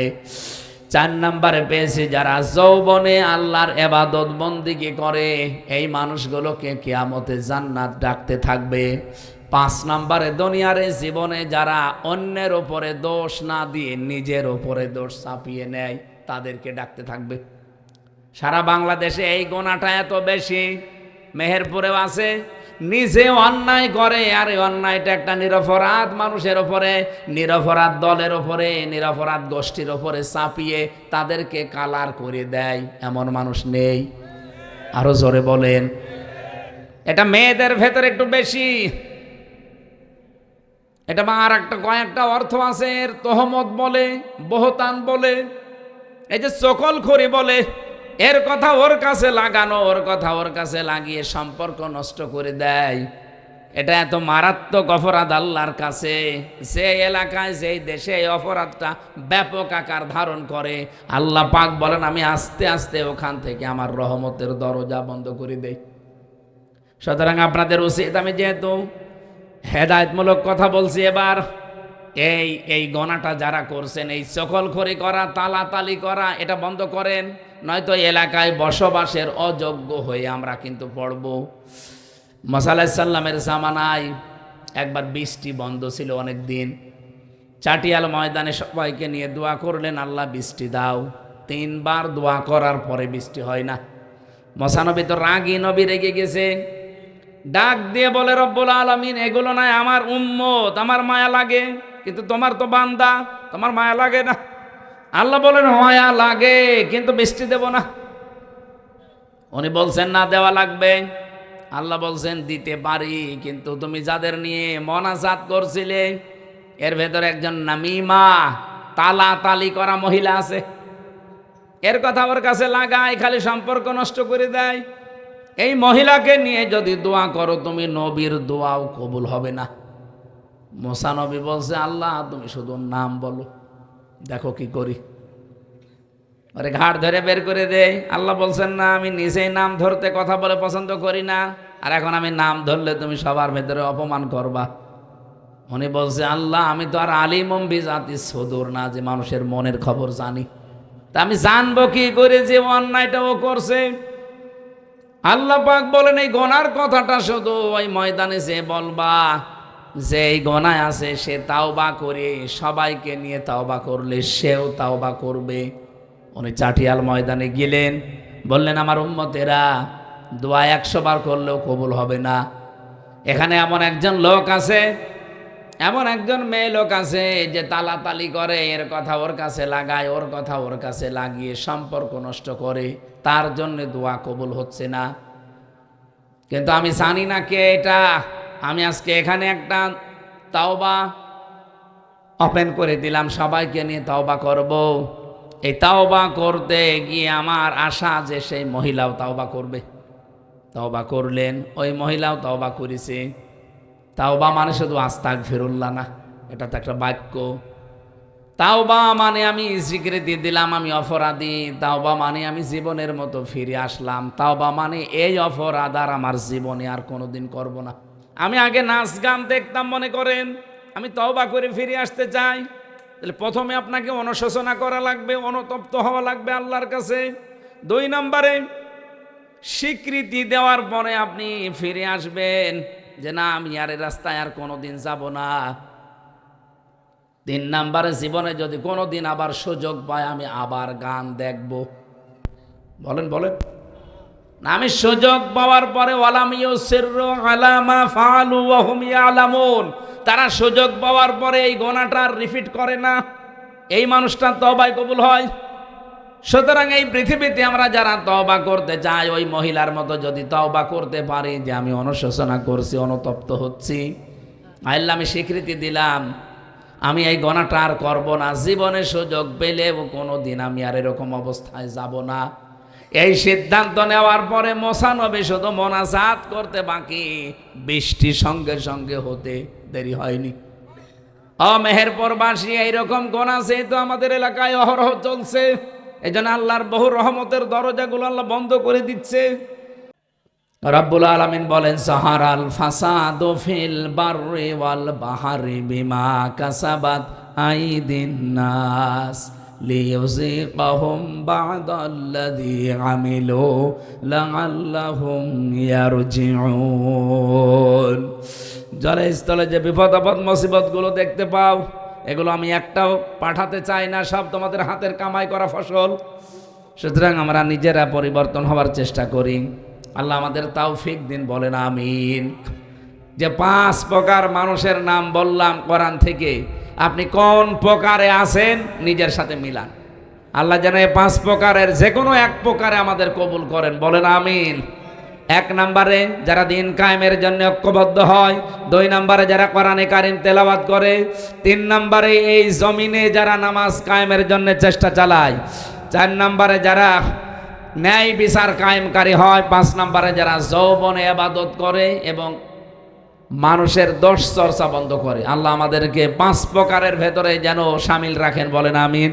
4 নম্বরে পেয়েছি যারা যৌবনে আল্লাহর ইবাদত বন্দেগী করে, এই মানুষগুলোকে কিয়ামতে জান্নাত ডাকতে থাকবে। 5 নম্বরে দুনিয়ার জীবনে যারা অন্যের উপরে দোষ না দিয়ে নিজের উপরে দোষ চাপিয়ে নেয় তাদেরকে ডাকতে থাকবে। সারা বাংলাদেশে এই গোনাটা এত বেশি, মেহেরপুরেও আছে। নিজে অন্যায় করে আর এই অন্যায়টা একটা নিরপরাধ মানুষের উপরে, নিরপরাধ দলের উপরে, নিরপরাধ গোষ্ঠীর উপরে চাপিয়ে তাদেরকে কালার করে দেয়, এমন মানুষ নেই? আরো জোরে বলেন। এটা মেয়েদের ভেতরে একটু বেশি। এটা আর একটা কয়েকটা অর্থ আছে, এর তহমত বলে, বহতান বলে, এই যে চকলখড়ি বলে, এর কথা ওর কাছে লাগানো, ওর কথা ওর কাছে লাগিয়ে সম্পর্ক নষ্ট করে দেয়। এটা এত মারাত্মক অপরাধ আল্লাহর কাছে। যে এলাকায়, যেই দেশে এই অপরাধটা ব্যাপক আকার ধারণ করে, আল্লাহ পাক বলেন আমি আস্তে আস্তে ওখান থেকে আমার রহমতের দরজা বন্ধ করে দেই। সুতরাং আপনাদের উচিত, আমি যেহেতু হেদায়েতমূলক কথা বলছি, এবার এই গণাটা যারা করছেন, এই চকলখড়ি করা, তালাতালি করা, এটা বন্ধ করেন, নয়তো এলাকায় বসবাসের অযোগ্য হয়ে আমরা কিন্তু পড়ব। মুসা আলাইহিস সালামের জামানায় একবার বৃষ্টি বন্ধ ছিল অনেক দিন। চাটিয়াল ময়দানে সবাইকে নিয়ে দোয়া করলেন, আল্লাহ বৃষ্টি দাও। 3 বার দোয়া করার পরে বৃষ্টি হয় না। মুসা নবী তো রাগী নবী, রেগে গেছে। ডাক দিয়ে বলে, রব্বুল আলামিন, এগুলো নয় আমার উম্মত, আমার মায়া লাগে, কিন্তু তোমার তো বান্দা, তোমার মায়া লাগে না। আল্লাহ বলেন মায়া লাগে, কিন্তু বৃষ্টি দেব না। উনি বলছেন না, দেওয়া লাগবে। আল্লাহ বলছেন দিতে পারি, কিন্তু তুমি যাদের নিয়ে মোনাজাত করছিলে এর ভেতরে একজন নামিমা, তালাতালি করা মহিলা আছে, এর কথা ওর কাছে লাগায়, খালি সম্পর্ক নষ্ট করে দেয়। এই মহিলাকে নিয়ে যদি দোয়া করো তুমি, নবীর দোয়াও কবুল হবে না। মুসা নবী বলছে, আল্লাহ তুমি শুধু নাম বলো, দেখো কি করি। আরে ঘাট ধরে বের করে দে। আল্লাহ বলছেন না, আমি নিজেই নাম ধরতে কথা বলে পছন্দ করি না, আর এখন আমি নাম ধরলে তুমি সবার ভেতরে অপমান করবা। উনি বলছে, আল্লাহ আমি তো আর আলিমম বিজাতি সুদূর না, যে মানুষের মনের খবর জানি, তা আমি জানবো কি করে যে অন্যায়টা ও করছে। আল্লাহ পাক বলেন, এই গোনার কথাটা শুধু ওই ময়দানে যে বলবা, যে এই গোনায় আছে সে তাওবা করে, সবাইকে নিয়ে তাওবা করলে সেও তাওবা করবে। উনি চাটিয়াল ময়দানে গেলেন, বললেন আমার উম্মতেরা দোয়া 100 বার করলেও কবুল হবে না। এখানে এমন একজন লোক আছে, এমন একজন মেয়ে লোক আছে যে তালাতালি করে, এর কথা ওর কাছে লাগায়, ওর কথা ওর কাছে লাগিয়ে সম্পর্ক নষ্ট করে, তার জন্য দোয়া কবুল হচ্ছে না। কিন্তু আমি জানি না কে এটা। আমি আজকে এখানে একটা তাওবা ওপেন করে দিলাম, সবাইকে নিয়ে তাওবা করব। এই তাওবা করতে গিয়ে আমার আশা যে সেই মহিলাও তাওবা করবে। তাওবা করলেন, ওই মহিলাও তাওবা করেছে। তাওবা মানে শুধু আস্তাগফিরুল্লাহ না, এটা তো একটা বাক্য। তাওবা মানে আমি স্বীকৃতি দিলাম আমি অপরাধী। তাওবা মানে আমি জীবনের মতো ফিরে আসলাম। তাওবা মানে এই অপরাধ আর আমার জীবনে আর কোনোদিন করব না। আমি আগে নাচ গান দেখতাম, মনে করেন, আমি তওবা করে ফিরে আসতে চাই, তাহলে প্রথমে আপনাকে অনুশোচনা করা লাগবে, অনুতপ্ত হওয়া লাগবে আল্লাহর কাছে। 2 নম্বরে স্বীকৃতি দেওয়ার পরে আপনি ফিরে আসবেন যে না, আমি আর এই রাস্তায় আর কোনোদিন যাব না। 3 নম্বরে জীবনে যদি কোনোদিন আবার সুযোগ পাই, আমি আবার গান দেখব। বলেন বলেন না, আমি সুযোগ পাওয়ার পরে ওয়ালাম ইউসিররু আলা মা ফাআলু ওয়া হুম ইয়ালামুন, তারা সুযোগ পাওয়ার পরে এই গুনাহটা রিপিট করে না, এই মানুষটা তওবায় কবুল হয়। সুতরাং এই পৃথিবীতে আমরা যারা তওবা করতে চাই, ওই মহিলার মতো যদি তওবা করতে পারি যে আমি অনুশোচনা করছি, অনুতপ্ত হচ্ছি, আল্লাহ আমি স্বীকৃতি দিলাম আমি এই গুনাহটা আর করব না, জীবনে সুযোগ পেলেও কোনোদিন আমি আর এরকম অবস্থায় যাব না, এই সিদ্ধান্ত নেওয়ার পরে মুসা নবী শুধু মোনাজাত করতে বাকি, বৃষ্টি সঙ্গে সঙ্গে হতে দেরি হয়নি। মেহেরপুরবাসী এইরকম গুনাহ আছে তো আমাদের এলাকায় অহরহ চলছে। এই জন্য আল্লাহর বহু রহমতের দরজাগুলো আল্লাহ বন্ধ করে দিচ্ছে। রব্বুল আলামিন বলেন, সাহারাল ফাসাদু ফিল বাররি ওয়াল বাহরি বিমা কাসাবাত আইদিন নাস লিইউযিকাহুম বা'দাল্লাযী আমিলু লাআল্লাহুম ইয়ারজিউন। জলে স্থলে যে বিপদ আপদ মুসিবতগুলো দেখতে পাও, এগুলো আমি একটাও পাঠাতে চাই না, সব তোমাদের হাতের কামাই করা ফসল। সুতরাং আমরা নিজেরা পরিবর্তন হওয়ার চেষ্টা করি। আল্লাহ আমাদের তৌফিক দিন, বলেন আমিন। যে 5 প্রকার মানুষের নাম বললাম কোরআন থেকে, আপনি কোন প্রকারে আছেন নিজের সাথে মিলান। আল্লাহ যেন এই 5 প্রকারের যে কোনো এক প্রকারে আমাদের কবুল করেন, বলেন আমিন। 1 নম্বরে যারা দিন কায়েমের জন্য ঐক্যবদ্ধ হয়, 2 নম্বরে যারা কোরআনে কারিম তেলাওয়াত করে, 3 নম্বরে এই জমিনে যারা নামাজ কায়েমের জন্য চেষ্টা চালায়, 4 নম্বরে যারা ন্যায় বিচার কায়েমকারী হয়, 5 নম্বরে যারা যৌবনে ইবাদত করে এবং মানুষের দোষ চর্চা বন্ধ করে। আল্লাহ আমাদেরকে 5 প্রকারের ভেতরে যেন শামিল রাখেন, বলেন আমিন।